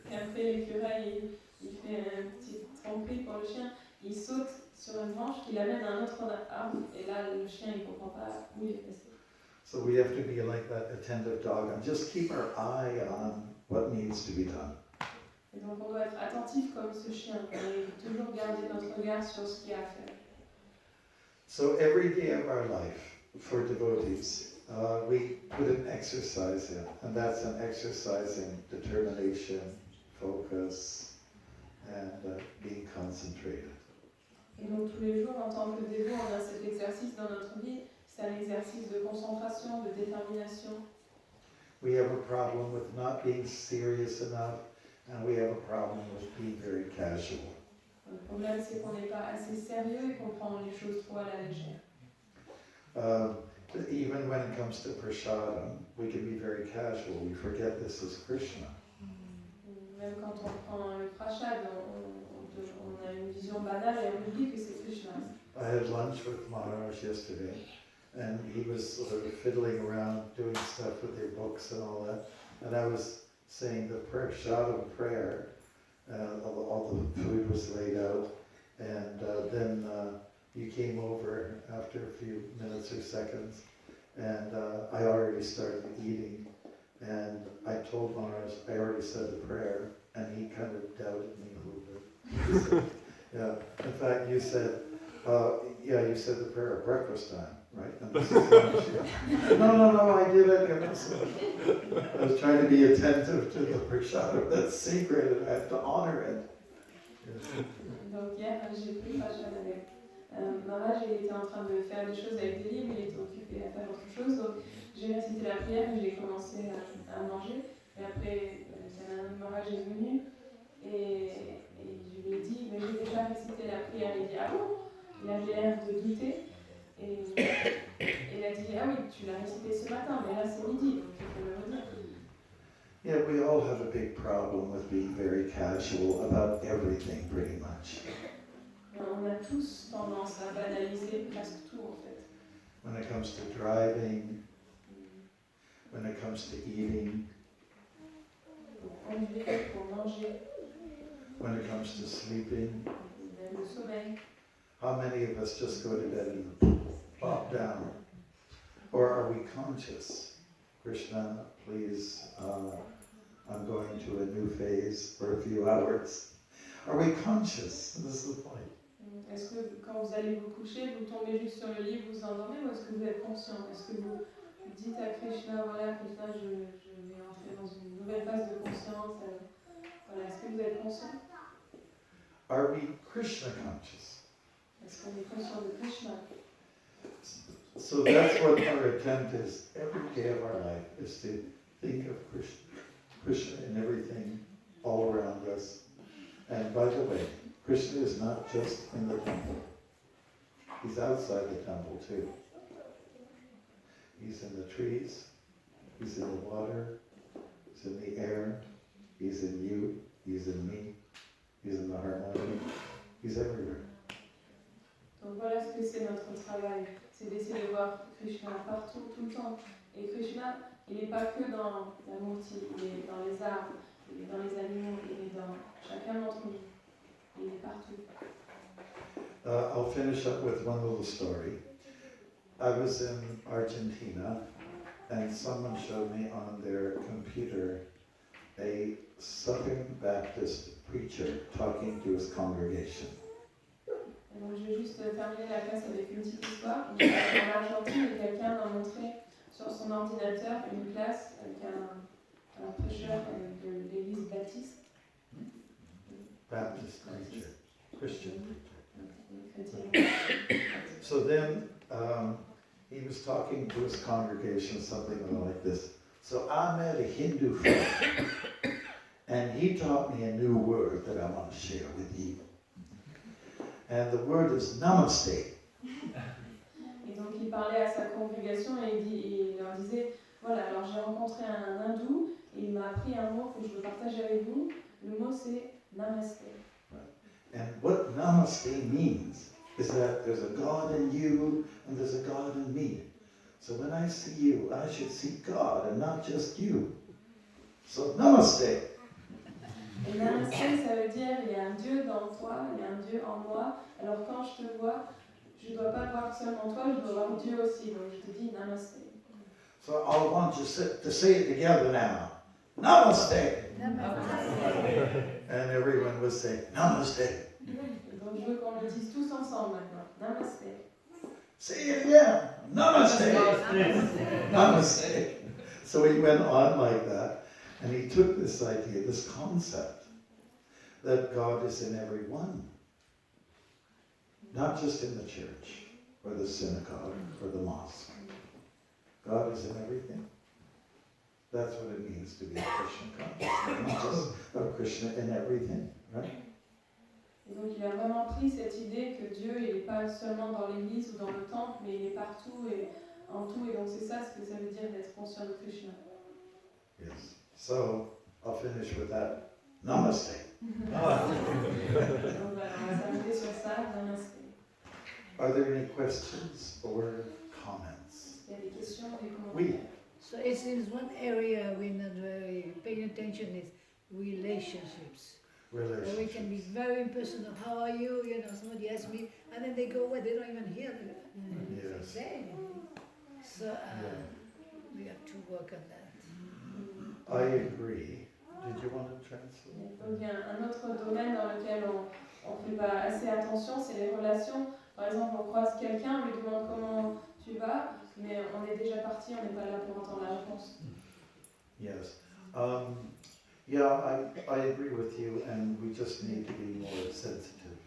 B: Et après l'écureuil, il fait un petit tromperie pour le chien, il saute sur une branche qui l'amène à un autre arbre, et là le chien il comprend pas où il est passé.
A: So we have to be like that attentive dog and just keep our eye on what needs to be done.
B: Et donc on doit être attentif comme ce chien, et toujours garder notre regard sur ce qu'il y a à faire.
A: So every day of our life, for devotees, we put an exercise in, and that's an exercise in determination, focus, and being concentrated.
B: Et donc tous les jours, en tant que dévot, on a cet exercice dans notre vie. C'est un exercice de concentration, de détermination.
A: We have a problem with not being serious enough, and we have a problem with being very casual.
B: Le problème, c'est qu'on n'est pas assez sérieux et qu'on prend les choses trop à la légère.
A: Even when it comes to prasadam, we can be very casual. We forget this is Krishna.
B: Même quand on prend le prashad, on a une vision banale et on oublie que c'est Krishna.
A: I had lunch with Maharaja yesterday, and he was sort of fiddling around doing stuff with their books and all that. And I was saying the prasadam prayer, all the food was laid out, and then you came over after a few minutes or seconds, and I already started eating, and I told Maharaj I already said the prayer, and he kind of doubted me a little bit. He said, yeah, in fact, you said, you said the prayer at breakfast time, right? And this is lunch, yeah. No, I didn't. I was trying to be attentive to the prasadam. That's sacred, and I have to honor it. Yes.
B: Donc hier, j'ai pris le prashad avec Maharaja, il était en train de faire des choses avec des livres, il était occupé à faire autre chose. Donc j'ai récité la prière et j'ai commencé à manger. Et après, Maharaja est venu et je lui ai dit, mais j'ai déjà récité la prière. Il dit, ah bon? Il avait l'air de douter. Et il a dit, ah oui, tu l'as récité ce matin, mais là c'est midi, donc il faut le redire.
A: Yeah, we all have a big problem with being very casual about everything, pretty much.
B: On a tous tendance à banaliser presque tout en fait.
A: When it comes to driving, when it comes to eating,
B: Pour conduire, pour manger,
A: when it comes to sleeping.
B: même le sommeil.
A: How many of us just go to bed and plop down? Or are we conscious? Krishna, please, I'm going to a new phase for a few hours. Are we conscious? This is the point.
B: Est-ce que quand vous allez vous coucher, vous tombez juste sur le lit, vous vous endormez, ou est-ce que vous êtes conscient? Est-ce que vous dites à Krishna, voilà, Krishna, je vais entrer dans une nouvelle phase de conscience. Voilà, est-ce que vous êtes conscient?
A: Are we Krishna conscious?
B: Est-ce qu'on est conscient de Krishna?
A: So that's what our attempt is every day of our life, is to think of Krishna in everything all around us. And by the way, Krishna is not just in the temple. He's outside the temple too. He's in the trees, he's in the water, he's in the air, he's in you, he's in me, he's in the harmony, he's everywhere.
B: Donc voilà ce que c'est notre travail, c'est d'essayer de voir Krishna partout, tout le temps. Et Krishna, il n'est pas que dans la montée, il est dans les arbres, il est dans les animaux, il est dans chacun d'entre nous. Il est partout.
A: I'll finish up with one little story. I was in Argentina and someone showed me on their computer a Southern Baptist preacher talking to his congregation.
B: Et donc je vais juste terminer la classe avec une petite histoire. En Argentine, quelqu'un m'a montré sur son ordinateur une classe avec un prêcheur de l'église baptiste.
A: Baptist preacher, Christian preacher.
B: Chrétien.
A: So then he was talking to his congregation, something like this. So I met a Hindu friend, and he taught me a new word that I want to share with you. And the word is namaste.
B: Et donc il parlait à sa congrégation et il leur disait, voilà, alors j'ai rencontré un hindou et il m'a appris un mot que je veux partager avec vous. Le mot c'est namaste.
A: And what namaste means is that there's a God in you and there's a God in me. So when I see you, I should see God and not just you. So namaste.
B: Et namaste, ça veut dire il y a un Dieu dans toi, il y a un Dieu en moi. Alors quand je te vois, je ne dois pas voir seulement toi, je dois voir Dieu aussi. Donc je te dis namaste.
A: So I want you to say it together now. Namaste. And everyone would say namaste.
B: Et donc je veux qu'on le dise tous ensemble maintenant. Namaste.
A: Say it again. Namaste. Namaste. So he went on like that, and he took this idea, this concept, that God is in everyone. Not just in the church, or the synagogue, or the mosque. God is in everything. That's what it means to be a Christian consciousness. Not just a Krishna in everything, right?
B: Et donc il a vraiment pris cette idée que Dieu, il n'est pas seulement dans l'église ou dans le temple, mais il est partout et en tout. Et donc c'est ça ce que ça veut dire d'être conscient de Krishna.
A: Yes. So, I'll finish with that. Namaste.
B: Donc voilà, on va s'arrêter sur ça. Namaste.
A: Are there any questions or comments?
B: Il y a des questions, des commentaires?
A: Oui.
F: So it seems one area we're not very paying attention is relationships. Where we can be very impersonal. How are you? You know, somebody asks me, and then they go away. They don't even hear if they say anything. So we have to work on that.
A: I agree. Did you want to translate?
B: Donc il y a un autre domaine dans lequel on ne fait pas assez attention, c'est les relations. Par exemple, on croise quelqu'un, on lui demande comment tu vas, mais on est déjà parti, on n'est pas là pour entendre la réponse.
A: Yes. Yeah, I agree with you, and we just need to be more sensitive.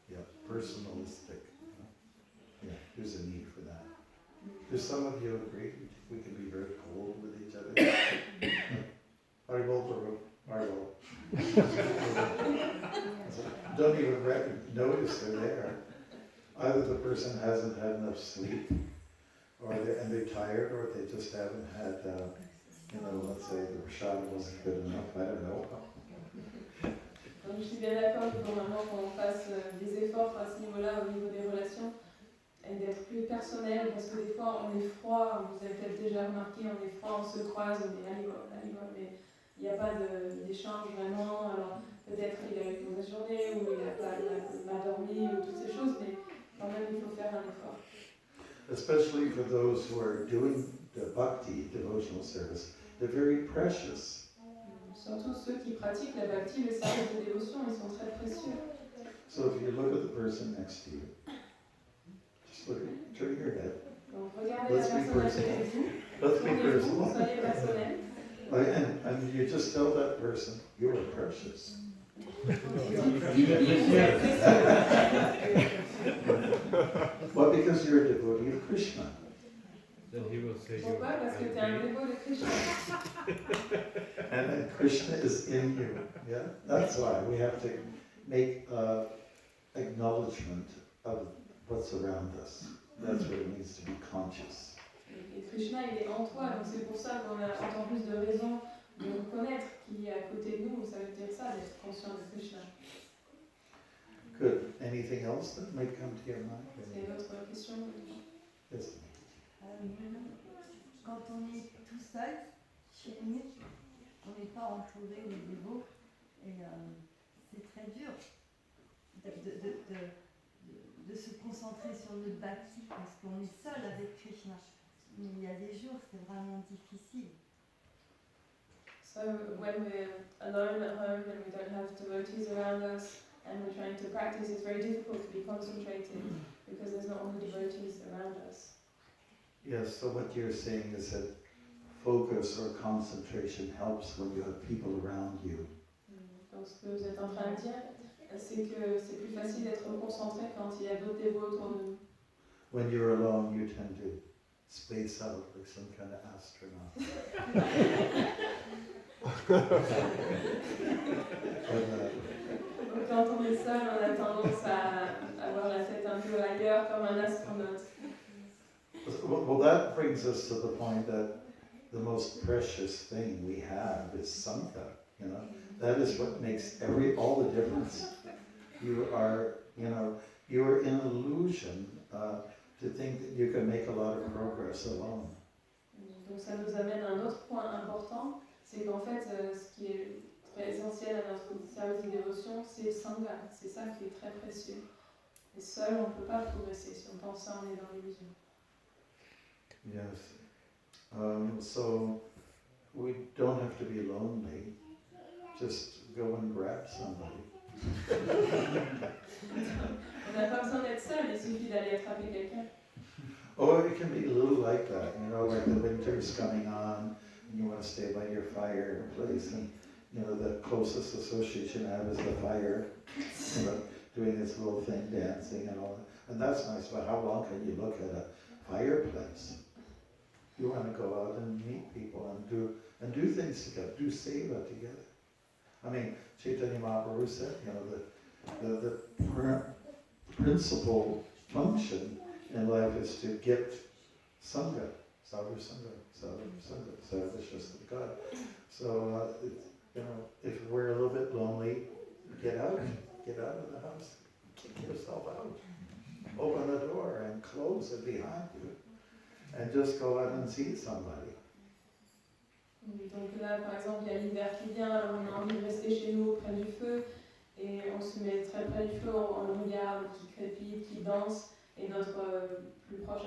A: Yeah, personalistic. Yeah, there's a need for that. Do some of you agree we can be very cold with each other? Marga. Don't even notice they're there. Either the person hasn't had enough sleep, and they're tired, or they just haven't had, let's say the prasad wasn't good enough. I don't know.
B: Donc je suis bien d'accord qu'il faut vraiment qu'on fasse des efforts à ce niveau-là, au niveau des relations, et d'être plus personnel, parce que des fois on est froid, vous avez peut-être déjà remarqué, on est froid, on se croise, on est allez, mais il n'y a pas d'échange vraiment. Alors peut-être il a eu une mauvaise journée, ou il a mal dormi, ou toutes ces choses, mais quand même il faut faire un effort.
A: Especially for those who are doing the Bhakti, devotional service, they're very precious.
B: Surtout ceux qui pratiquent la Bhakti, le service de dévotion, ils sont très précieux.
A: So if you look at the person next to you, just turn your head.
B: Donc regardez la personne à côté de vous,
A: Let's be
B: tournez-vous,
A: personal.
B: soyez personnel.
A: And you just tell that person, you are precious. Well, because you're a devotee of Krishna.
C: Then he will say
B: Pourquoi? Parce que tu es un dévot de Krishna.
A: And then Krishna is in you. Yeah, that's why we have to make acknowledgement of what's around us. That's what it means to be conscious.
B: Et Krishna, il est en toi, donc c'est pour ça qu'on a encore plus de raisons de reconnaître qu'il est à côté de nous. Ça veut dire ça, d'être conscient de Krishna.
A: Good. Anything else that might come to your mind?
B: C'est votre question?
A: Yes.
H: Quand on est tout seul, chez nous, on n'est pas entouré de dévots, et c'est très dur de se concentrer concentrer sur notre bhakti parce qu'on est seul avec Krishna. Mais il y a des jours, c'est vraiment difficile.
B: So when we're alone at home and we don't have devotees around us and we're trying to practice, it's very difficult to be concentrated because there's not all the devotees around us.
A: Yes, so what you're saying is that focus or concentration helps when you have people around you.
B: Donc ce que vous êtes en train de dire, c'est que c'est plus facile d'être concentré quand il y a d'autres dévots autour de nous.
A: When you're alone, you tend to space out like some kind of astronaut.
B: Quand on est seul, on a tendance à avoir la tête un peu ailleurs comme un astronaute.
A: Well, that brings us to the point that the most precious thing we have is Sangha, you know. That is what makes all the difference. You are in illusion to think that you can make a lot of progress alone.
B: Donc ça nous amène à un autre point important, c'est qu'en fait, ce qui est très essentiel à notre service de dévotion, c'est le Sangha. C'est ça qui est très précieux. Et seul, on ne peut pas progresser. Si on pense ça, on est dans l'illusion.
A: Yes. So we don't have to be lonely. Just go and grab somebody.
B: On n'a pas besoin d'être seul, il suffit d'aller attraper quelqu'un.
A: Or it can be a little like that, you know, like the winter's coming on and you want to stay by your fireplace and, you know, the closest association you have is the fire, you know, doing its little thing, dancing and all that. And that's nice, but how long can you look at a fireplace? You want to go out and meet people and do things together, do seva together. I mean, Chaitanya Mahaprabhu said, you know, the principal function in life is to get Sangha, Sadhu Sangha, service to God. So, you know, if we're a little bit lonely, get out of the house, kick yourself out, open the door and close it behind you, and just go out and see somebody.
B: Donc là, par exemple, il y a l'hiver qui vient, alors on a envie de rester chez nous près du feu, et on se met très près du feu, on le regarde, qui crépite, qui danse, et notre plus proche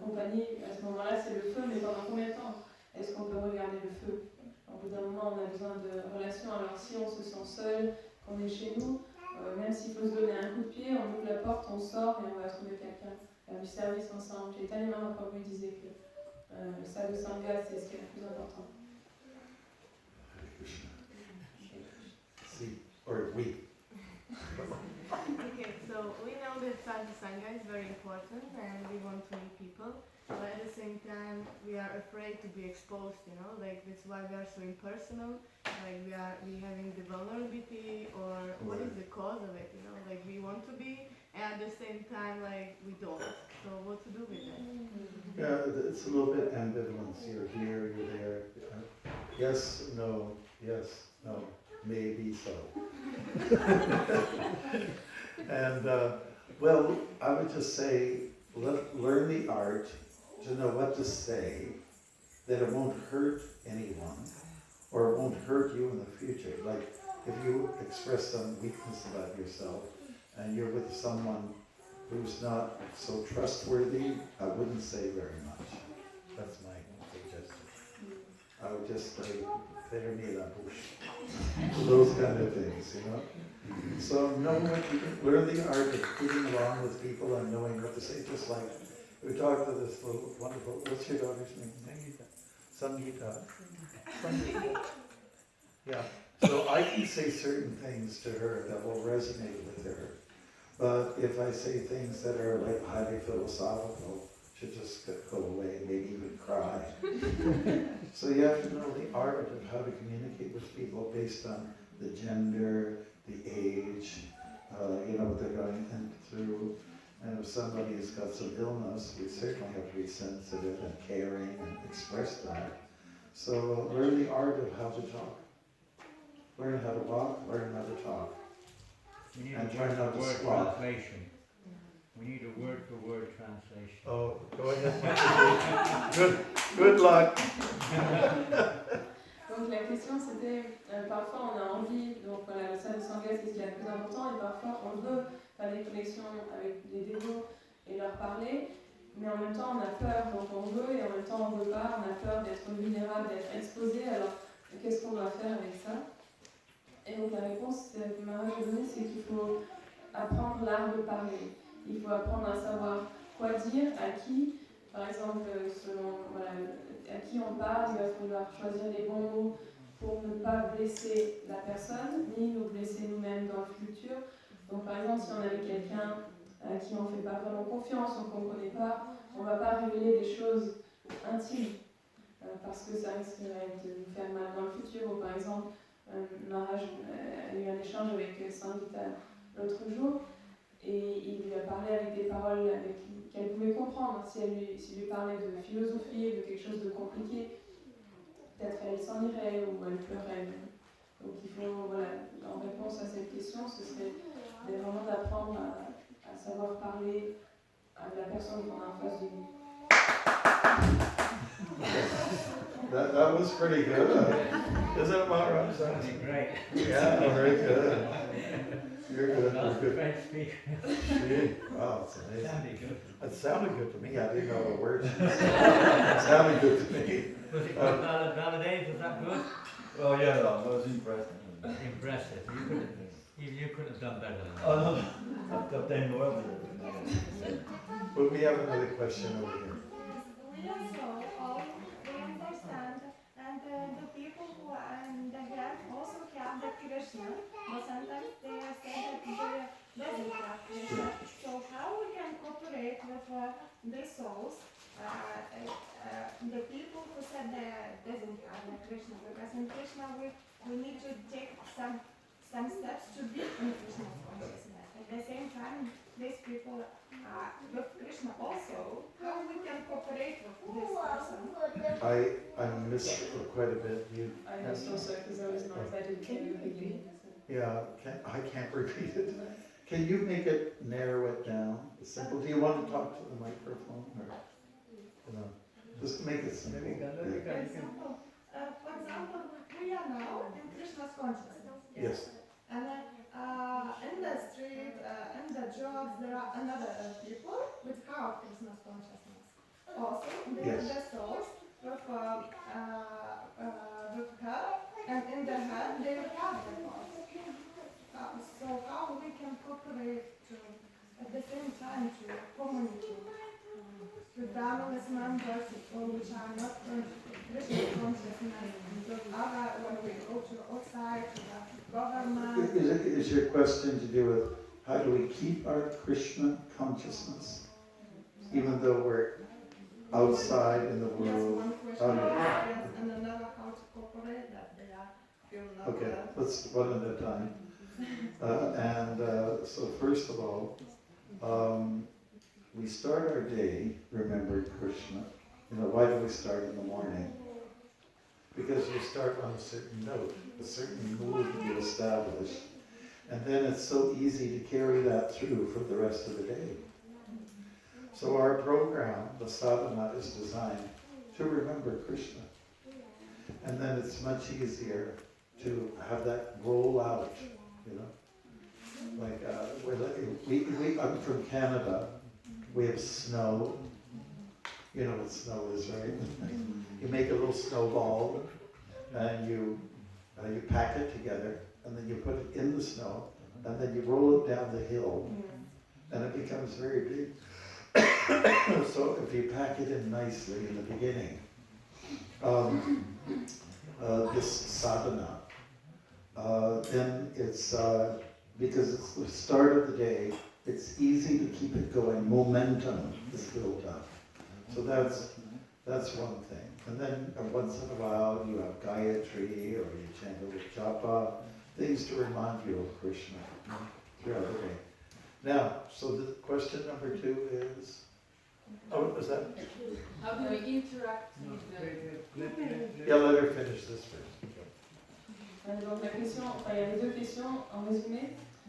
B: compagnie, à ce moment-là, c'est le feu, mais pendant combien de temps est-ce qu'on peut regarder le feu? Au bout d'un moment, on a besoin de relations, alors si on se sent seul, qu'on est chez nous, même s'il faut se donner un coup de pied, on ouvre la porte, on sort, et on va trouver quelqu'un, faire du service ensemble. Chaitanya Mahaprabhu disait que le sadhu sangha, c'est ce qui est le plus important.
A: See, or we.
I: Okay, so we know that Sadhu Sangha is very important and we want to meet people, but at the same time we are afraid to be exposed, you know, like that's why we are so impersonal, like we having the vulnerability, or what is the cause of it, you know, like we want to be and at the same time like we don't, so what to do with that?
A: Yeah, it's a little bit ambivalence, you're here, you're there, yes, no, maybe so. And, well, I would just say, learn the art to know what to say, that it won't hurt anyone, or it won't hurt you in the future. Like, if you express some weakness about yourself, and you're with someone who's not so trustworthy, I wouldn't say very much. That's my suggestion. I would just say, faire ni la bouche. Those kind of things, you know. So learn the art of getting along with people and knowing what to say. Just like we talked to this little wonderful. What's your daughter's name? Sangeeta. Yeah. So I can say certain things to her that will resonate with her, but if I say things that are like highly philosophical, she'll just go away, maybe even cry. So you have to know the art of how to communicate with people based on the gender, the age, you know, what they're going through. And if somebody has got some illness, we certainly have to be sensitive and caring and express that. So learn the art of how to talk. Learn how to walk, learn how to talk.
C: We need
A: And
C: a
A: try not to
C: word
A: squawk.
C: translation. We need a word-for-word translation.
A: Oh, go ahead. Good luck.
B: Donc la question c'était, parfois on a envie, donc voilà, le sadhu sangha c'est ce qui est le plus important, et parfois on veut faire des connexions avec les dévots, et leur parler, mais en même temps on a peur, donc on veut et en même temps on veut pas, on a peur d'être vulnérable, d'être exposé, alors qu'est-ce qu'on doit faire avec ça? Et donc la réponse que Maharaja a donnée, c'est qu'il faut apprendre l'art de parler. Il faut apprendre à savoir quoi dire, à qui, par exemple, selon à qui on parle, il va falloir choisir les bons mots pour ne pas blesser la personne, ni nous blesser nous-mêmes dans le futur. Donc par exemple, si on avait quelqu'un à qui on ne fait pas vraiment confiance ou qu'on ne connaît pas, on ne va pas révéler des choses intimes, parce que ça risquerait de nous faire mal dans le futur. Ou par exemple, Maharaj a eu un échange avec Sangita l'autre jour, et il lui a parlé avec des paroles qu'elle pouvait comprendre. S'il lui parlait de philosophie, de quelque chose de compliqué, peut-être elle s'en irait ou elle pleurait. Donc il faut, en réponse à cette question, ce serait vraiment d'apprendre à savoir parler à la personne qu'on a en face de nous.
A: That was pretty good. Isn't it, Maharaja?
C: That's great.
A: Yeah, very good. You're good.
C: That's
A: You're
C: the
A: good.
C: French speaker.
A: Wow, it's amazing.
C: Sounded good.
A: It sounded good to me. I didn't know the words. It sounded good to me.
C: Was it good? Validate, was that good?
J: Oh yeah, that was impressive.
C: Impressive. Even you could have done better than that.
J: Oh no, I've got 10 more.
A: But we have another question over here.
K: We also all we understand, and the people who are in the head also have the Krishna, but sometimes they say that they doesn't have Krishna. So how we can cooperate with the souls, the people who said they doesn't have the Krishna? Because in Krishna we need to take some steps to be in Krishna's consciousness. At the same time, these people with Krishna also, how we can cooperate with this person?
A: I missed quite a bit.
B: I missed also because I was not invited to the beginning.
A: Yeah, I can't repeat it. Can you make it, narrow it down? Simple. Do you want to talk to the microphone? Or, just make it simple.
K: For example, we are now in Krishna's consciousness.
A: Yes.
K: And in the street, in the jobs, there are another people without Krishna's consciousness. Also, there are the souls with her, and in the head they have the thoughts. So how we can cooperate at the same time to communicate with the anonymous members which are not Krishna consciousness, with other when we go to outside to the government.
A: Is your question to do with how do we keep our Krishna consciousness, even though we're outside in the world?
K: Yes, one question yes, and another how to cooperate that they are feel not
A: Okay, let's one at a time. So first of all, we start our day remembering Krishna. Why do we start in the morning? Because you start on a certain note, a certain mood you establish, and then it's so easy to carry that through for the rest of the day. So our program, the sadhana, is designed to remember Krishna. And then it's much easier to have that roll out, Like, I'm from Canada, we have snow. You know what snow is, right? You make a little snowball, and you pack it together, and then you put it in the snow, and then you roll it down the hill, and it becomes very big. So if you pack it in nicely in the beginning, this sadhana, then it's, because it's the start of the day, it's easy to keep it going. Momentum is built up. So that's one thing. And then once in a while you have Gayatri or you chant a little japa, things to remind you of Krishna throughout the day. Now, so the question number 2 is, what was that?
I: How do we interact with them?
A: Yeah, let her finish this first.
B: Donc la question, il y avait 2 questions en résumé.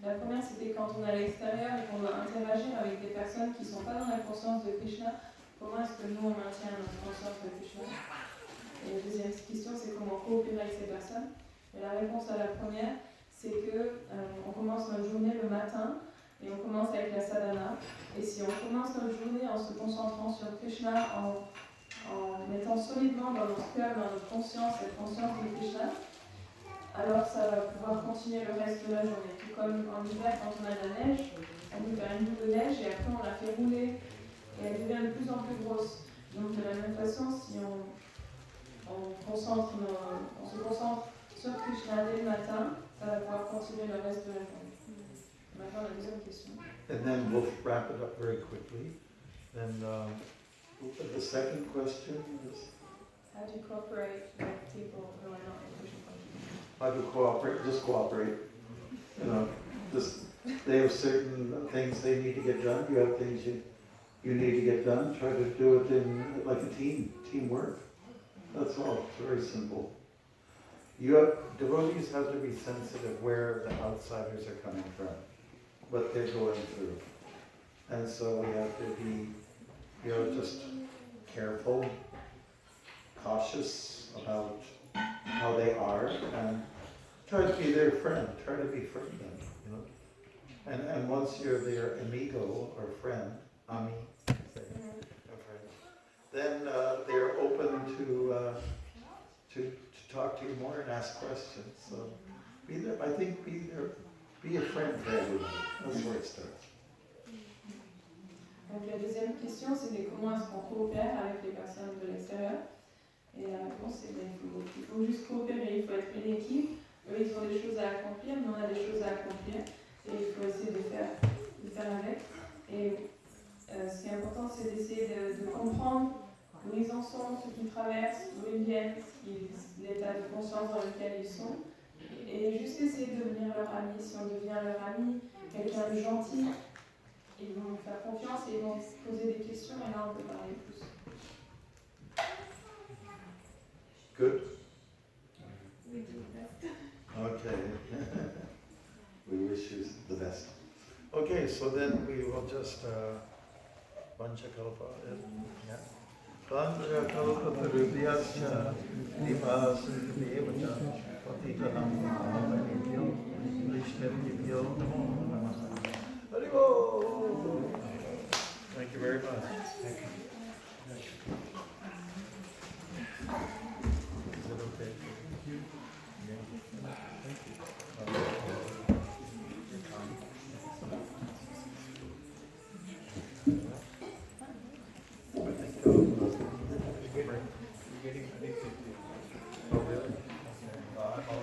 B: La première c'était quand on est à l'extérieur et qu'on doit interagir avec des personnes qui ne sont pas dans la conscience de Krishna, comment est-ce que nous on maintient notre conscience de Krishna? Et la deuxième question c'est comment coopérer avec ces personnes. Et la réponse à la première c'est que on commence notre journée le matin Et on commence avec la sadhana. Et si on commence notre journée en se concentrant sur Krishna, en mettant solidement dans notre cœur, dans notre conscience, cette conscience de Krishna, alors ça va pouvoir continuer le reste de la journée. Tout comme en hiver, quand on a de la neige, on peut faire une boule de neige et après on la fait rouler et elle devient de plus en plus grosse. Donc de la même façon, si on se concentre sur Krishna dès le matin, ça va pouvoir continuer le reste de la journée. Maintenant, la deuxième question.
A: And then we'll wrap it up very quickly. Then the second question is
B: How do you cooperate with people who are not in Krishna consciousness?
A: how to cooperate, just cooperate. You know, just they have certain things they need to get done. You have things you need to get done. Try to do it in like a teamwork. That's all. It's very simple. Devotees have to be sensitive where the outsiders are coming from, what they're going through. And so we have to be, just careful, cautious about how they are, and try to be their friend, try to befriend them, And once you're their amigo or friend, ami, a friend, then they're open to talk to you more and ask questions. So be a friend for everybody. That's where it starts.
B: Donc la deuxième question, c'était comment est-ce qu'on coopère avec les personnes de l'extérieur. Et la réponse, c'est qu'il faut juste coopérer, il faut être une équipe. Eux, ils ont des choses à accomplir, nous, on a des choses à accomplir. Et il faut essayer de faire avec. Et ce qui est important, c'est d'essayer de comprendre où ils en sont, ce qu'ils traversent, d'où ils viennent, l'état de conscience dans lequel ils sont. Et juste essayer de devenir leur ami. Si on devient leur ami, quelqu'un de gentil, ils vont nous faire confiance et ils vont poser des questions et là on peut parler plus.
A: Good?
B: We do best.
A: Okay. We wish you the best. Okay, so then we will just Panchakalpa. Yeah. Panchakalpa Rubhyascha Nivasudevata Patitanam Mahamanibhyam Vishnu